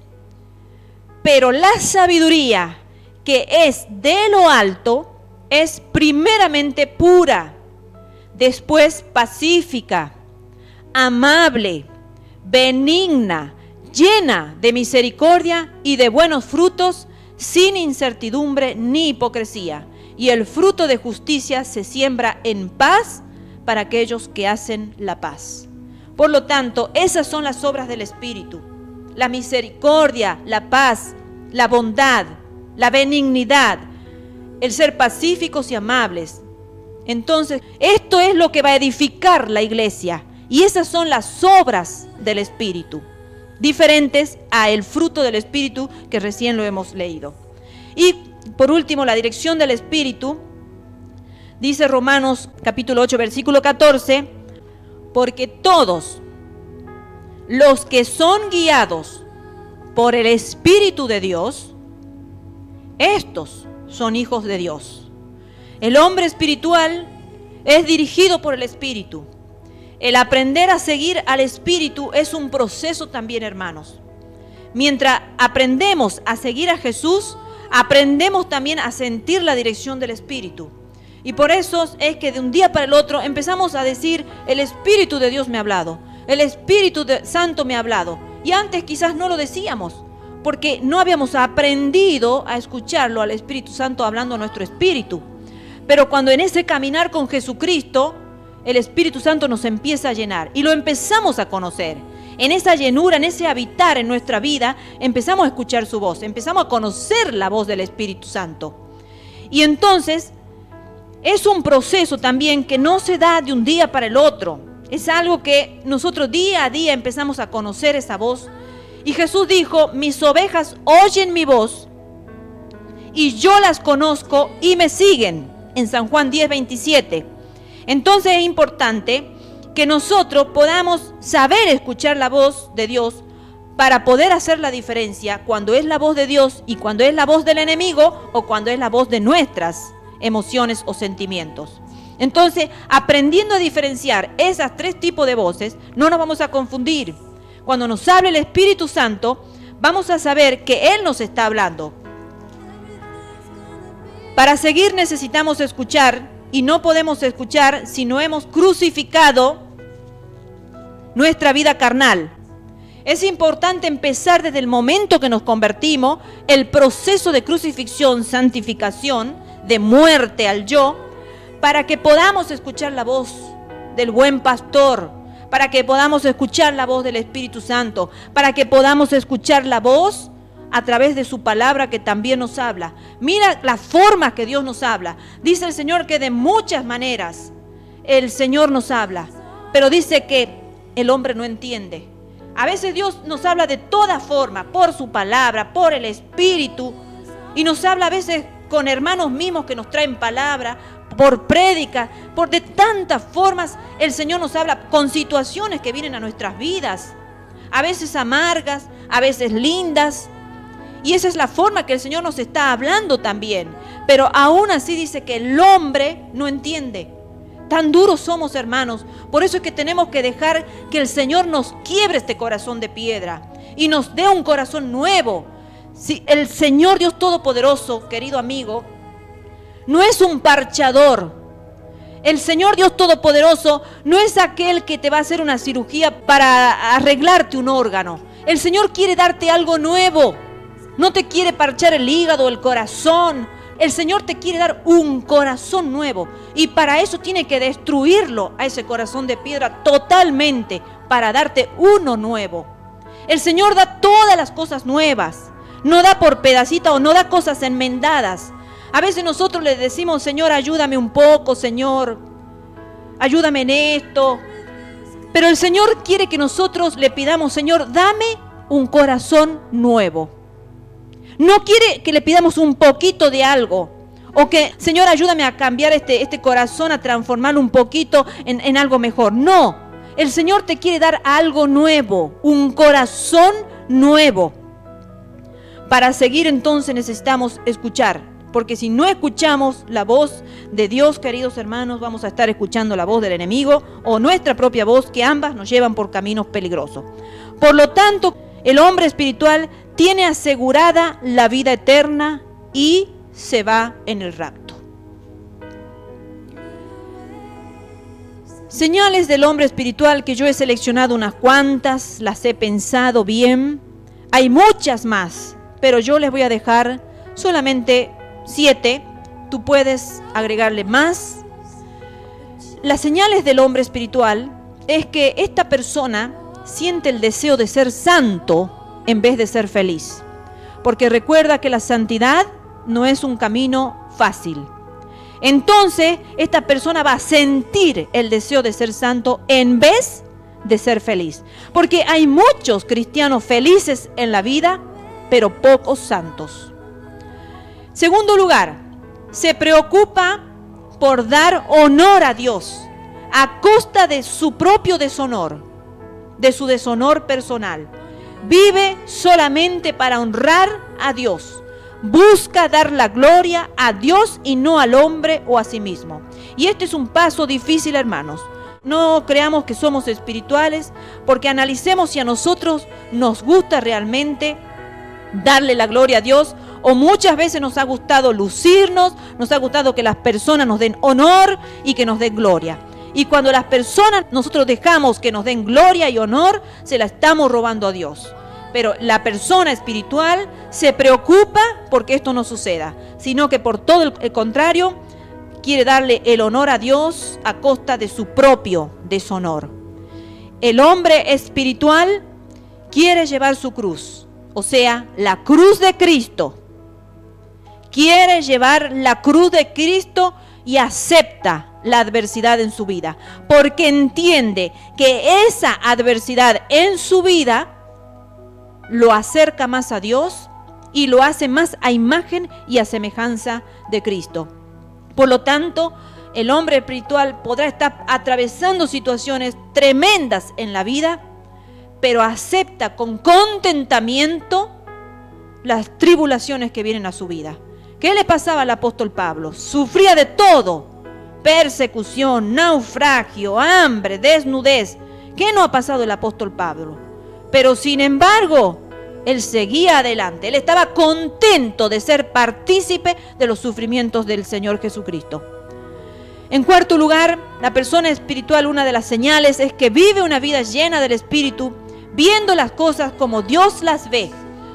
Speaker 1: pero la sabiduría que es de lo alto es primeramente pura, después pacífica, amable, benigna, llena de misericordia y de buenos frutos, sin incertidumbre ni hipocresía. Y el fruto de justicia se siembra en paz para aquellos que hacen la paz. Por lo tanto, esas son las obras del Espíritu: la misericordia, la paz, la bondad, la benignidad, el ser pacíficos y amables. Entonces, esto es lo que va a edificar la iglesia, y esas son las obras del Espíritu, diferentes a el fruto del Espíritu que recién lo hemos leído. Y por último, la dirección del Espíritu, dice Romanos capítulo 8, versículo 14, porque todos los que son guiados por el Espíritu de Dios, estos son hijos de Dios. El hombre espiritual es dirigido por el Espíritu. El aprender a seguir al Espíritu es un proceso también, hermanos. Mientras aprendemos a seguir a Jesús, aprendemos también a sentir la dirección del Espíritu. Y por eso es que de un día para el otro empezamos a decir: el Espíritu de Dios me ha hablado, el Espíritu Santo me ha hablado. Y antes quizás no lo decíamos, porque no habíamos aprendido a escucharlo al Espíritu Santo hablando a nuestro espíritu. Pero cuando en ese caminar con Jesucristo, el Espíritu Santo nos empieza a llenar y lo empezamos a conocer. En esa llenura, en ese habitar en nuestra vida, empezamos a escuchar su voz, empezamos a conocer la voz del Espíritu Santo. Y entonces es un proceso también que no se da de un día para el otro. Es algo que nosotros día a día empezamos a conocer esa voz. Y Jesús dijo: mis ovejas oyen mi voz y yo las conozco y me siguen, en San Juan 10:27. Entonces es importante que nosotros podamos saber escuchar la voz de Dios para poder hacer la diferencia cuando es la voz de Dios y cuando es la voz del enemigo o cuando es la voz de nuestras emociones o sentimientos. Entonces, aprendiendo a diferenciar esos tres tipos de voces, no nos vamos a confundir. Cuando nos hable el Espíritu Santo, vamos a saber que Él nos está hablando. Para seguir necesitamos escuchar, y no podemos escuchar si no hemos crucificado nuestra vida carnal. Es importante empezar desde el momento que nos convertimos, el proceso de crucifixión, santificación, de muerte al yo, para que podamos escuchar la voz del buen pastor, para que podamos escuchar la voz del Espíritu Santo, para que podamos escuchar la voz a través de su palabra que también nos habla. Mira las formas que Dios nos habla. Dice el Señor que de muchas maneras el Señor nos habla, pero dice que el hombre no entiende. A veces Dios nos habla de toda forma, por su palabra, por el Espíritu, y nos habla a veces con hermanos mismos que nos traen palabra, por prédica, por de tantas formas el Señor nos habla con situaciones que vienen a nuestras vidas, a veces amargas, a veces lindas, y esa es la forma que el Señor nos está hablando también, pero aún así dice que el hombre no entiende. Tan duros somos, hermanos, por eso es que tenemos que dejar que el Señor nos quiebre este corazón de piedra y nos dé un corazón nuevo. Si el Señor Dios Todopoderoso, querido amigo, no es un parchador. El Señor Dios Todopoderoso no es aquel que te va a hacer una cirugía para arreglarte un órgano. El Señor quiere darte algo nuevo. No te quiere parchar el hígado, el corazón. El Señor te quiere dar un corazón nuevo. Y para eso tiene que destruirlo a ese corazón de piedra totalmente, para darte uno nuevo. El Señor da todas las cosas nuevas. No da por pedacito o no da cosas enmendadas. A veces nosotros le decimos, Señor, ayúdame un poco, Señor, ayúdame en esto. Pero el Señor quiere que nosotros le pidamos, Señor, dame un corazón nuevo. No quiere que le pidamos un poquito de algo. O que, Señor, ayúdame a cambiar este corazón, a transformarlo un poquito en algo mejor. No, el Señor te quiere dar algo nuevo, un corazón nuevo. Para seguir entonces necesitamos escuchar. Porque si no escuchamos la voz de Dios, queridos hermanos, vamos a estar escuchando la voz del enemigo o nuestra propia voz, que ambas nos llevan por caminos peligrosos. Por lo tanto, el hombre espiritual tiene asegurada la vida eterna y se va en el rapto. Señales del hombre espiritual, que yo he seleccionado unas cuantas, las he pensado bien. Hay muchas más, pero yo les voy a dejar solamente 7, tú puedes agregarle más. Las señales del hombre espiritual es que esta persona siente el deseo de ser santo en vez de ser feliz. Porque recuerda que la santidad no es un camino fácil. Entonces, esta persona va a sentir el deseo de ser santo en vez de ser feliz. Porque hay muchos cristianos felices en la vida, pero pocos santos. Segundo lugar, se preocupa por dar honor a Dios a costa de su propio deshonor, de su deshonor personal. Vive solamente para honrar a Dios. Busca dar la gloria a Dios y no al hombre o a sí mismo. Y este es un paso difícil, hermanos. No creamos que somos espirituales, porque analicemos si a nosotros nos gusta realmente darle la gloria a Dios, o muchas veces nos ha gustado lucirnos, nos ha gustado que las personas nos den honor y que nos den gloria. Y cuando las personas nosotros dejamos que nos den gloria y honor, se la estamos robando a Dios. Pero la persona espiritual se preocupa porque esto no suceda, sino que por todo el contrario, quiere darle el honor a Dios a costa de su propio deshonor. El hombre espiritual quiere llevar su cruz, o sea, la cruz de Cristo. Quiere llevar la cruz de Cristo y acepta la adversidad en su vida, porque entiende que esa adversidad en su vida lo acerca más a Dios y lo hace más a imagen y a semejanza de Cristo. Por lo tanto, el hombre espiritual podrá estar atravesando situaciones tremendas en la vida, pero acepta con contentamiento las tribulaciones que vienen a su vida. ¿Qué le pasaba al apóstol Pablo? Sufría de todo: persecución, naufragio, hambre, desnudez. ¿Qué no ha pasado el apóstol Pablo? Pero sin embargo, él seguía adelante. Él estaba contento de ser partícipe de los sufrimientos del Señor Jesucristo. En cuarto lugar, la persona espiritual, una de las señales es que vive una vida llena del Espíritu, viendo las cosas como Dios las ve.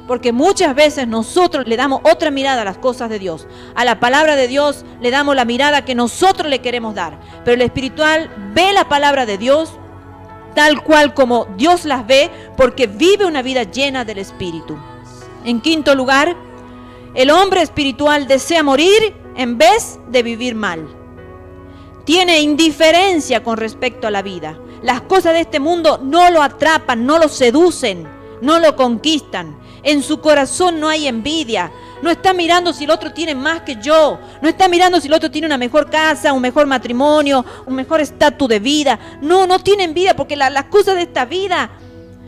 Speaker 1: Porque muchas veces nosotros le damos otra mirada a las cosas de Dios. A la palabra de Dios le damos la mirada que nosotros le queremos dar. Pero el espiritual ve la palabra de Dios tal cual como Dios las ve, porque vive una vida llena del Espíritu. En quinto lugar, el hombre espiritual desea morir en vez de vivir mal. Tiene indiferencia con respecto a la vida. Las cosas de este mundo no lo atrapan, no lo seducen, no lo conquistan. En su corazón no hay envidia, No está mirando si el otro tiene más que yo. No está mirando si el otro tiene una mejor casa, un mejor matrimonio, un mejor estatus de vida. No, no tienen vida porque las cosas de esta vida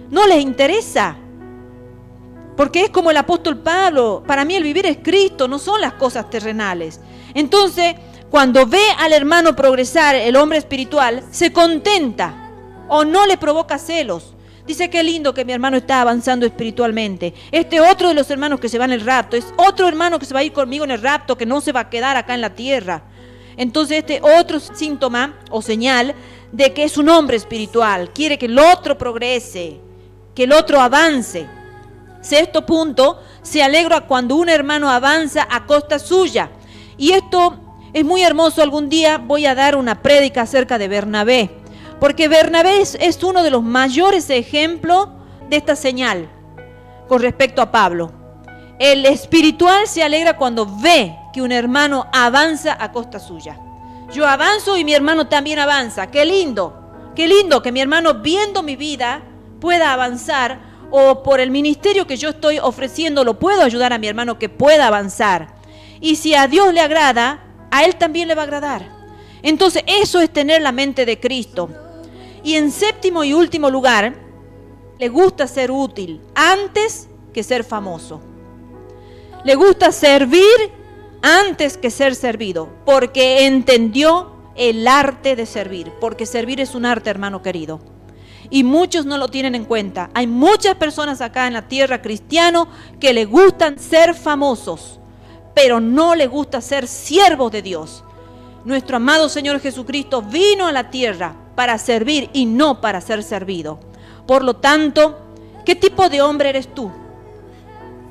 Speaker 1: no les interesa. Porque es como el apóstol Pablo, para mí el vivir es Cristo, no son las cosas terrenales. Entonces, cuando ve al hermano progresar, el hombre espiritual, se contenta o no le provoca celos. Dice, qué lindo que mi hermano está avanzando espiritualmente. Este otro de los hermanos que se va en el rapto, es otro hermano que se va a ir conmigo en el rapto, que no se va a quedar acá en la tierra. Entonces este otro síntoma o señal de que es un hombre espiritual, quiere que el otro progrese, que el otro avance. Sexto punto, se alegra cuando un hermano avanza a costa suya. Y esto es muy hermoso. Algún día voy a dar una prédica acerca de Bernabé, porque Bernabé es uno de los mayores ejemplos de esta señal con respecto a Pablo. El espiritual se alegra cuando ve que un hermano avanza a costa suya. Yo avanzo y mi hermano también avanza. Qué lindo que mi hermano, viendo mi vida, pueda avanzar, o por el ministerio que yo estoy ofreciendo lo puedo ayudar a mi hermano que pueda avanzar. Y si a Dios le agrada, a él también le va a agradar. Entonces eso es tener la mente de Cristo. Y en séptimo y último lugar, le gusta ser útil antes que ser famoso. Le gusta servir antes que ser servido, porque entendió el arte de servir, porque servir es un arte, hermano querido. Y muchos no lo tienen en cuenta. Hay muchas personas acá en la tierra cristiano que le gustan ser famosos, pero no le gusta ser siervos de Dios. Nuestro amado Señor Jesucristo vino a la tierra para servir y no para ser servido. Por lo tanto, ¿qué tipo de hombre eres tú?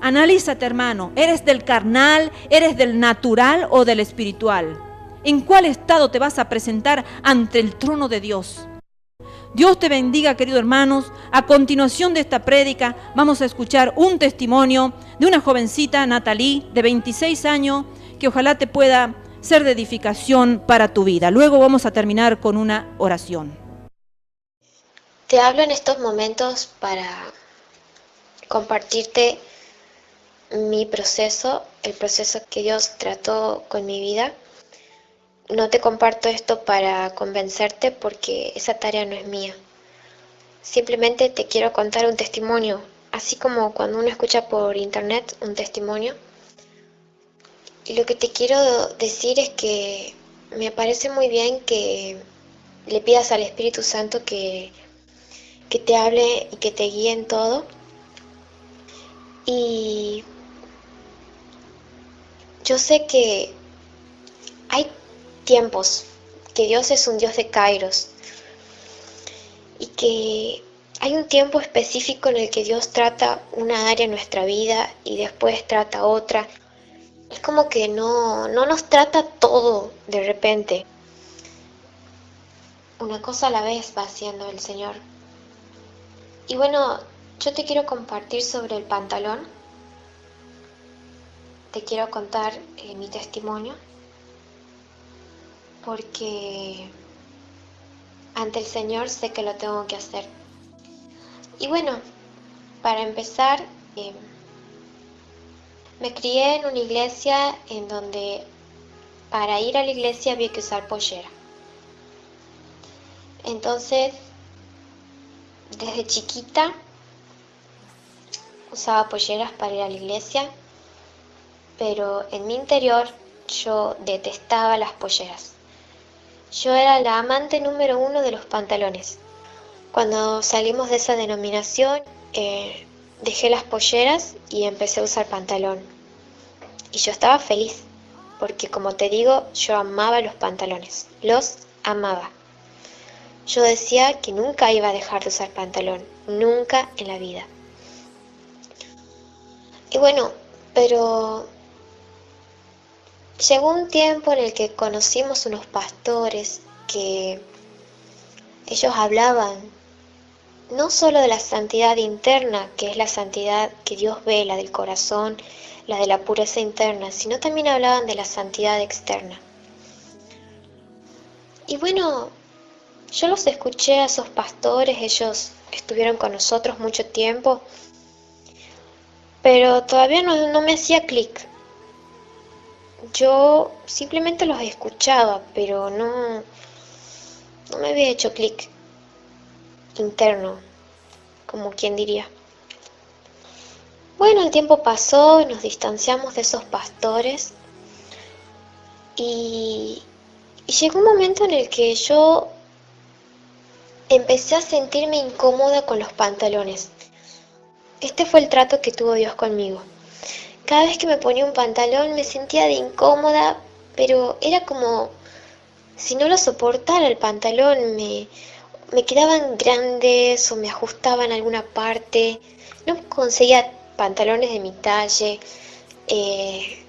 Speaker 1: Analízate, hermano. ¿Eres del carnal, eres del natural o del espiritual? ¿En cuál estado te vas a presentar ante el trono de Dios? Dios te bendiga, queridos hermanos. A continuación de esta prédica vamos a escuchar un testimonio de una jovencita, Natalie, de 26 años, que ojalá te pueda ser de edificación para tu vida. Luego vamos a terminar con una oración.
Speaker 2: Te hablo en estos momentos para compartirte mi proceso, el proceso que Dios trató con mi vida. No te comparto esto para convencerte porque esa tarea no es mía. Simplemente te quiero contar un testimonio, así como cuando uno escucha por internet un testimonio. Y lo que te quiero decir es que me parece muy bien que le pidas al Espíritu Santo que te hable y que te guíe en todo. Y yo sé que hay tiempos, que Dios es un Dios de kairos y que hay un tiempo específico en el que Dios trata una área en nuestra vida y después trata otra. Es como que no nos trata todo de repente. Una cosa a la vez va haciendo el Señor. Y bueno, yo te quiero compartir sobre el pantalón. Te quiero contar mi testimonio. Porque ante el Señor sé que lo tengo que hacer. Y bueno, para empezar, me crié en una iglesia en donde para ir a la iglesia había que usar pollera. Entonces, desde chiquita usaba polleras para ir a la iglesia, pero en mi interior yo detestaba las polleras. Yo era la amante número 1 de los pantalones. Cuando salimos de esa denominación, dejé las polleras y empecé a usar pantalón. Y yo estaba feliz, porque como te digo, yo amaba los pantalones. Los amaba. Yo decía que nunca iba a dejar de usar pantalón. Nunca en la vida. Y bueno, pero llegó un tiempo en el que conocimos unos pastores que ellos hablaban no solo de la santidad interna, que es la santidad que Dios ve, la del corazón, la de la pureza interna, sino también hablaban de la santidad externa. Y bueno, yo los escuché a esos pastores, ellos estuvieron con nosotros mucho tiempo, pero todavía no me hacía clic. yo simplemente los escuchaba, pero no me había hecho clic interno, como quien diría. Bueno, el tiempo pasó, nos distanciamos de esos pastores y, y llegó un momento en el que yo empecé a sentirme incómoda con los pantalones. Este fue el trato que tuvo Dios conmigo. Cada vez que me ponía un pantalón me sentía de incómoda, pero era como si no lo soportara el pantalón, me quedaban grandes o me ajustaban alguna parte. No conseguía pantalones de mi talle. Eh,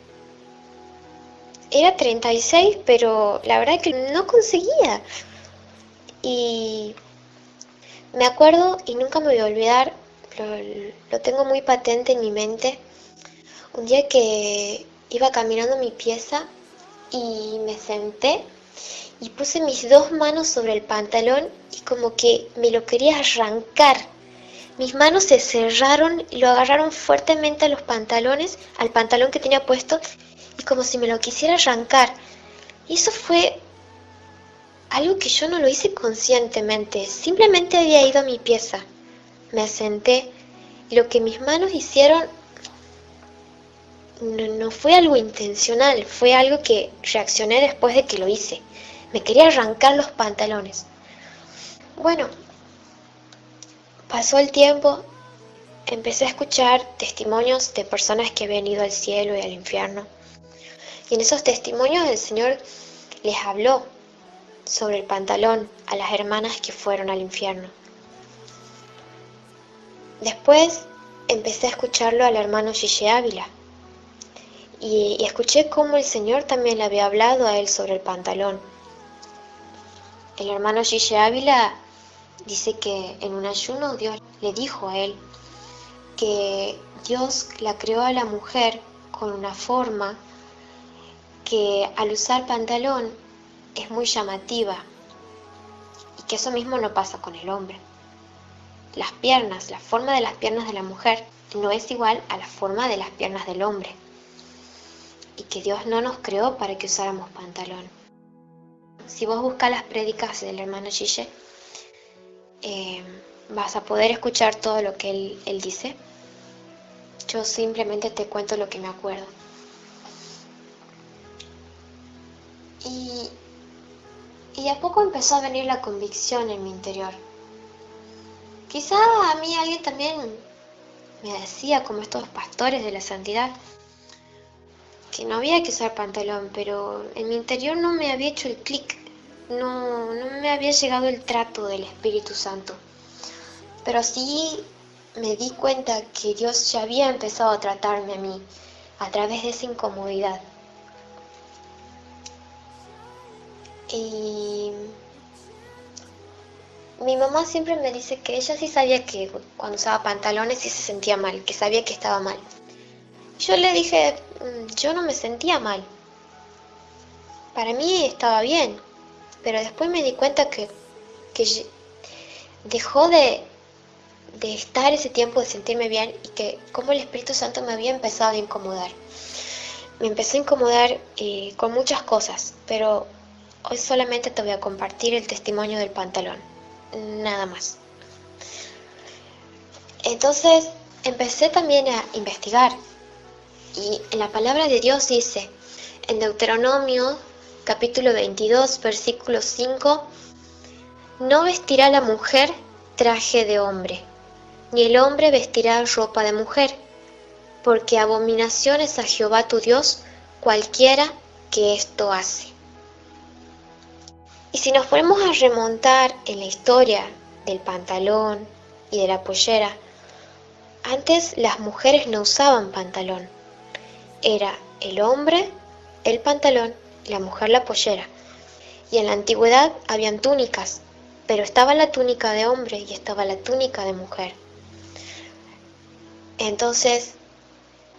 Speaker 2: Era 36, pero la verdad que no conseguía. Y me acuerdo, y nunca me voy a olvidar, lo tengo muy patente en mi mente, un día que iba caminando mi pieza y me senté y puse mis dos manos sobre el pantalón y como que me lo quería arrancar. Mis manos se cerraron y lo agarraron fuertemente a los pantalones, al pantalón que tenía puesto, y como si me lo quisiera arrancar. Y eso fue algo que yo no lo hice conscientemente, simplemente había ido a mi pieza. Me senté y lo que mis manos hicieron no fue algo intencional, fue algo que reaccioné después de que lo hice. Me quería arrancar los pantalones. Bueno, pasó el tiempo, empecé a escuchar testimonios de personas que habían ido al cielo y al infierno. Y en esos testimonios el Señor les habló sobre el pantalón a las hermanas que fueron al infierno. Después empecé a escucharlo al hermano Gille Ávila. Y escuché cómo el Señor también le había hablado a él sobre el pantalón. El hermano Gille Ávila dice que en un ayuno Dios le dijo a él que Dios la creó a la mujer con una forma que al usar pantalón es muy llamativa y que eso mismo no pasa con el hombre. Las piernas, la forma de las piernas de la mujer no es igual a la forma de las piernas del hombre y que Dios no nos creó para que usáramos pantalón. Si vos buscas las prédicas del hermano Gille, vas a poder escuchar todo lo que él dice. Yo simplemente te cuento lo que me acuerdo. Y a poco empezó a venir la convicción en mi interior. Quizá a mí alguien también me decía, como estos pastores de la santidad, que no había que usar pantalón, pero en mi interior no me había hecho el clic, no me había llegado el trato del Espíritu Santo. Pero sí me di cuenta que Dios ya había empezado a tratarme a mí a través de esa incomodidad. Y mi mamá siempre me dice que ella sí sabía que cuando usaba pantalones sí se sentía mal, que sabía que estaba mal. Yo le dije, yo no me sentía mal. Para mí estaba bien, pero después me di cuenta que dejó de estar ese tiempo de sentirme bien y que como el Espíritu Santo me había empezado a incomodar. Me empezó a incomodar con muchas cosas, pero hoy solamente te voy a compartir el testimonio del pantalón, nada más. Entonces empecé también a investigar y en la palabra de Dios dice, en Deuteronomio capítulo 22, versículo 5, no vestirá la mujer traje de hombre, ni el hombre vestirá ropa de mujer, porque abominación es a Jehová tu Dios cualquiera que esto hace. Y si nos ponemos a remontar en la historia del pantalón y de la pollera, antes las mujeres no usaban pantalón. Era el hombre el pantalón y la mujer la pollera. Y en la antigüedad habían túnicas, pero estaba la túnica de hombre y estaba la túnica de mujer. Entonces,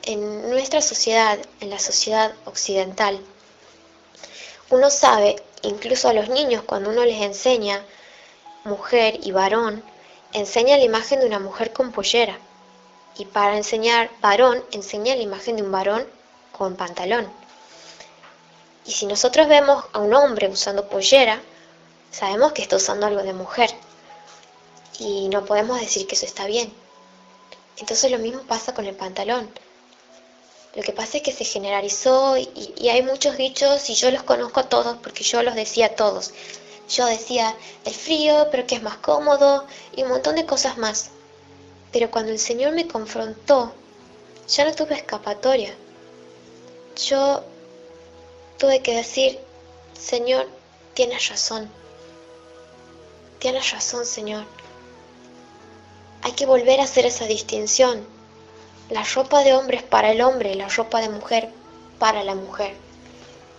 Speaker 2: en nuestra sociedad, en la sociedad occidental, uno sabe, incluso a los niños cuando uno les enseña mujer y varón, enseña la imagen de una mujer con pollera. Y para enseñar varón, enseña la imagen de un varón con pantalón. Y si nosotros vemos a un hombre usando pollera, sabemos que está usando algo de mujer. Y no podemos decir que eso está bien. Entonces lo mismo pasa con el pantalón. Lo que pasa es que se generalizó y hay muchos dichos y yo los conozco a todos porque yo los decía a todos. Yo decía el frío, pero que es más cómodo y un montón de cosas más. Pero cuando el Señor me confrontó, ya no tuve escapatoria. Yo tuve que decir, Señor, tienes razón. Tienes razón, Señor. Hay que volver a hacer esa distinción. La ropa de hombre es para el hombre, la ropa de mujer para la mujer.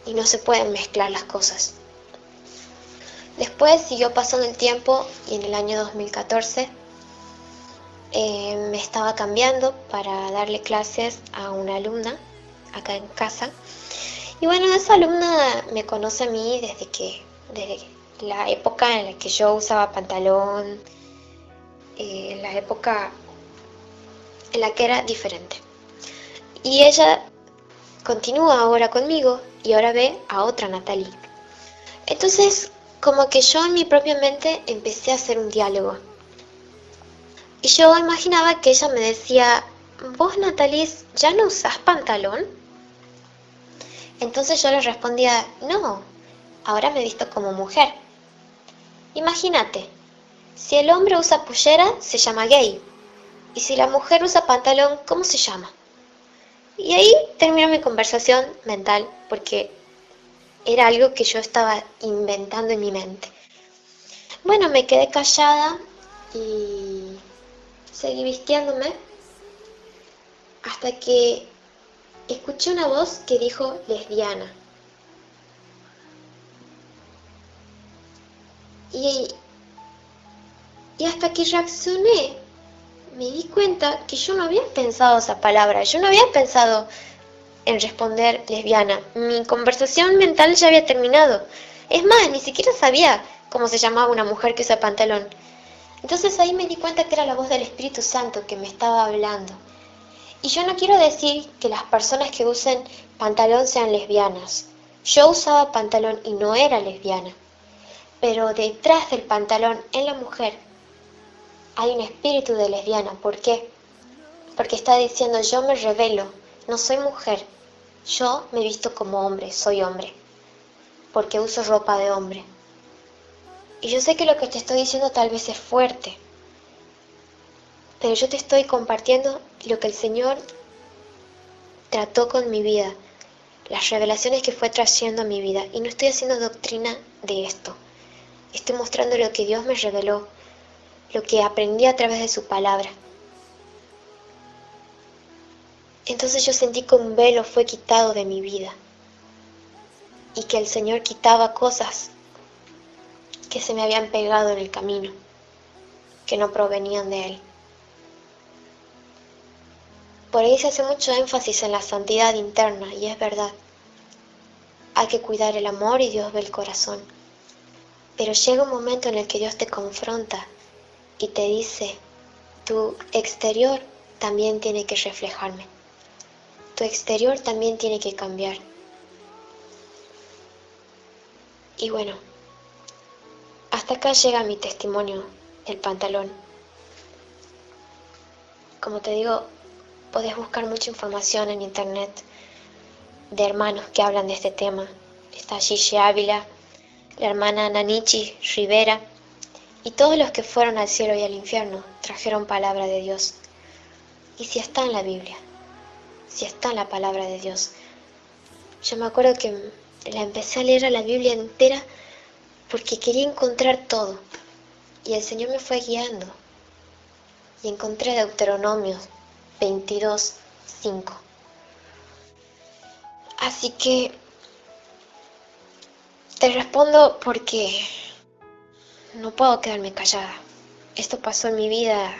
Speaker 2: Y no se pueden mezclar las cosas. Después siguió pasando el tiempo y en el año 2014 me estaba cambiando para darle clases a una alumna acá en casa. Y bueno, esa alumna me conoce a mí desde la época en la que yo usaba pantalón, la época en la que era diferente. Y ella continúa ahora conmigo y ahora ve a otra Natalie. Entonces, como que yo en mi propia mente empecé a hacer un diálogo. Y yo imaginaba que ella me decía, ¿vos, Natalie, ya no usás pantalón? Entonces yo le respondía, no, ahora me visto como mujer. Imagínate, si el hombre usa pollera, se llama gay. Y si la mujer usa pantalón, ¿cómo se llama? Y ahí terminó mi conversación mental, porque era algo que yo estaba inventando en mi mente. Bueno, me quedé callada y seguí vistiéndome hasta que escuché una voz que dijo lesbiana. Y hasta que reaccioné, me di cuenta que yo no había pensado esa palabra, yo no había pensado en responder lesbiana. Mi conversación mental ya había terminado. Es más, ni siquiera sabía cómo se llamaba una mujer que usa pantalón. Entonces ahí me di cuenta que era la voz del Espíritu Santo que me estaba hablando. Y yo no quiero decir que las personas que usen pantalón sean lesbianas. Yo usaba pantalón y no era lesbiana. Pero detrás del pantalón en la mujer hay un espíritu de lesbiana. ¿Por qué? Porque está diciendo yo me revelo, no soy mujer. Yo me visto como hombre, soy hombre. Porque uso ropa de hombre. Y yo sé que lo que te estoy diciendo tal vez es fuerte. Pero yo te estoy compartiendo lo que el Señor trató con mi vida. Las revelaciones que fue trayendo a mi vida. Y no estoy haciendo doctrina de esto. Estoy mostrando lo que Dios me reveló. Lo que aprendí a través de su palabra. Entonces yo sentí que un velo fue quitado de mi vida. Y que el Señor quitaba cosas que se me habían pegado en el camino. Que no provenían de Él. Por ahí se hace mucho énfasis en la santidad interna, y es verdad. Hay que cuidar el amor y Dios ve el corazón. Pero llega un momento en el que Dios te confronta y te dice, tu exterior también tiene que reflejarme. Tu exterior también tiene que cambiar. Y bueno, hasta acá llega mi testimonio del pantalón. Como te digo, podés buscar mucha información en internet de hermanos que hablan de este tema. Está Gigi Ávila, la hermana Nanichi Rivera, y todos los que fueron al cielo y al infierno trajeron palabra de Dios. Y si está en la Biblia, si está en la palabra de Dios. Yo me acuerdo que la empecé a leer a la Biblia entera porque quería encontrar todo. Y el Señor me fue guiando. Y encontré Deuteronomio 22:5. Así que te respondo porque no puedo quedarme callada. Esto pasó en mi vida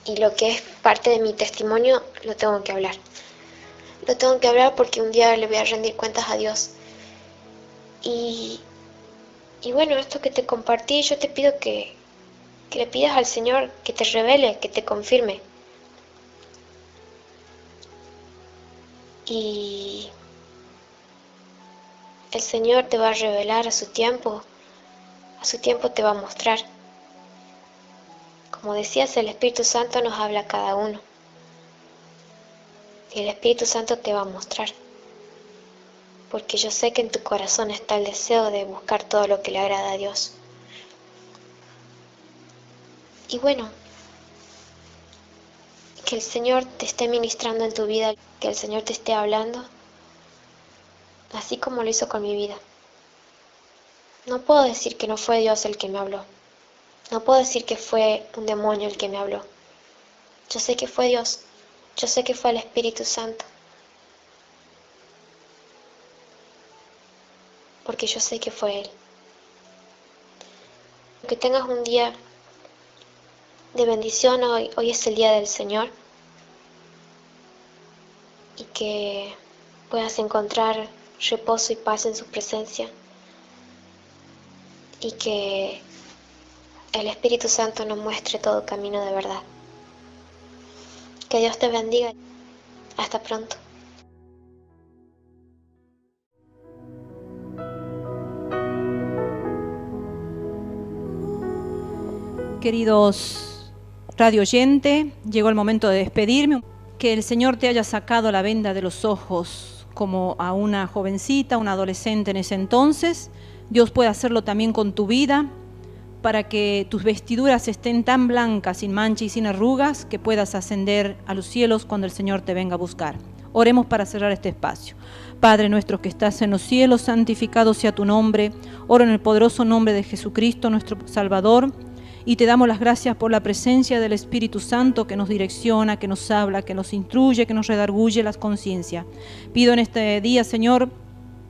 Speaker 2: y lo que es parte de mi testimonio lo tengo que hablar. Lo tengo que hablar porque un día le voy a rendir cuentas a Dios. Y bueno, esto que te compartí, yo te pido que le pidas al Señor que te revele, que te confirme. Y El Señor te va a revelar a su tiempo te va a mostrar. Como decías, el Espíritu Santo nos habla a cada uno. Y el Espíritu Santo te va a mostrar. Porque yo sé que en tu corazón está el deseo de buscar todo lo que le agrada a Dios. Y bueno, que el Señor te esté ministrando en tu vida, que el Señor te esté hablando, así como lo hizo con mi vida. No puedo decir que no fue Dios el que me habló. No puedo decir que fue un demonio el que me habló. Yo sé que fue Dios. Yo sé que fue el Espíritu Santo. Porque yo sé que fue Él. Que tengas un día de bendición hoy. Hoy es el día del Señor. Y que puedas encontrar reposo y paz en su presencia. Y que el Espíritu Santo nos muestre todo camino de verdad. Que Dios te bendiga. Hasta pronto.
Speaker 1: Queridos radio oyente, llegó el momento de despedirme. Que el Señor te haya sacado la venda de los ojos como a una jovencita, una adolescente en ese entonces. Dios puede hacerlo también con tu vida, para que tus vestiduras estén tan blancas, sin mancha y sin arrugas, que puedas ascender a los cielos cuando el Señor te venga a buscar. Oremos para cerrar este espacio. Padre nuestro que estás en los cielos, santificado sea tu nombre. Oro en el poderoso nombre de Jesucristo, nuestro Salvador, y te damos las gracias por la presencia del Espíritu Santo que nos direcciona, que nos habla, que nos instruye, que nos redarguye la conciencia. Pido en este día, Señor,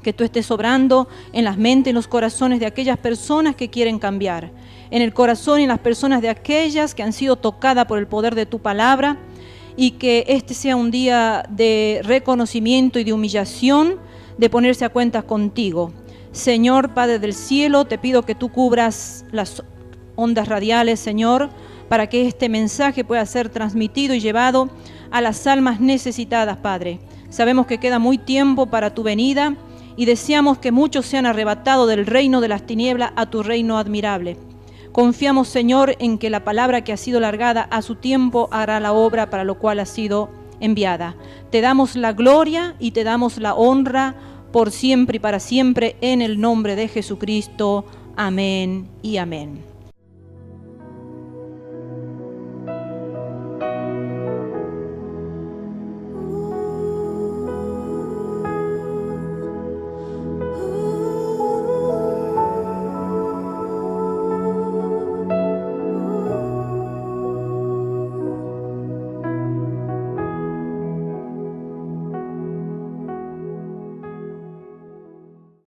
Speaker 1: que tú estés obrando en las mentes, en los corazones de aquellas personas que quieren cambiar, en el corazón y en las personas de aquellas que han sido tocadas por el poder de tu palabra, y que este sea un día de reconocimiento y de humillación, de ponerse a cuentas contigo. Señor, Padre del cielo, te pido que tú cubras las ondas radiales, Señor, para que este mensaje pueda ser transmitido y llevado a las almas necesitadas, Padre. Sabemos que queda muy tiempo para tu venida y deseamos que muchos sean arrebatados del reino de las tinieblas a tu reino admirable. Confiamos, Señor, en que la palabra que ha sido largada a su tiempo hará la obra para lo cual ha sido enviada. Te damos la gloria y te damos la honra por siempre y para siempre en el nombre de Jesucristo. Amén y amén.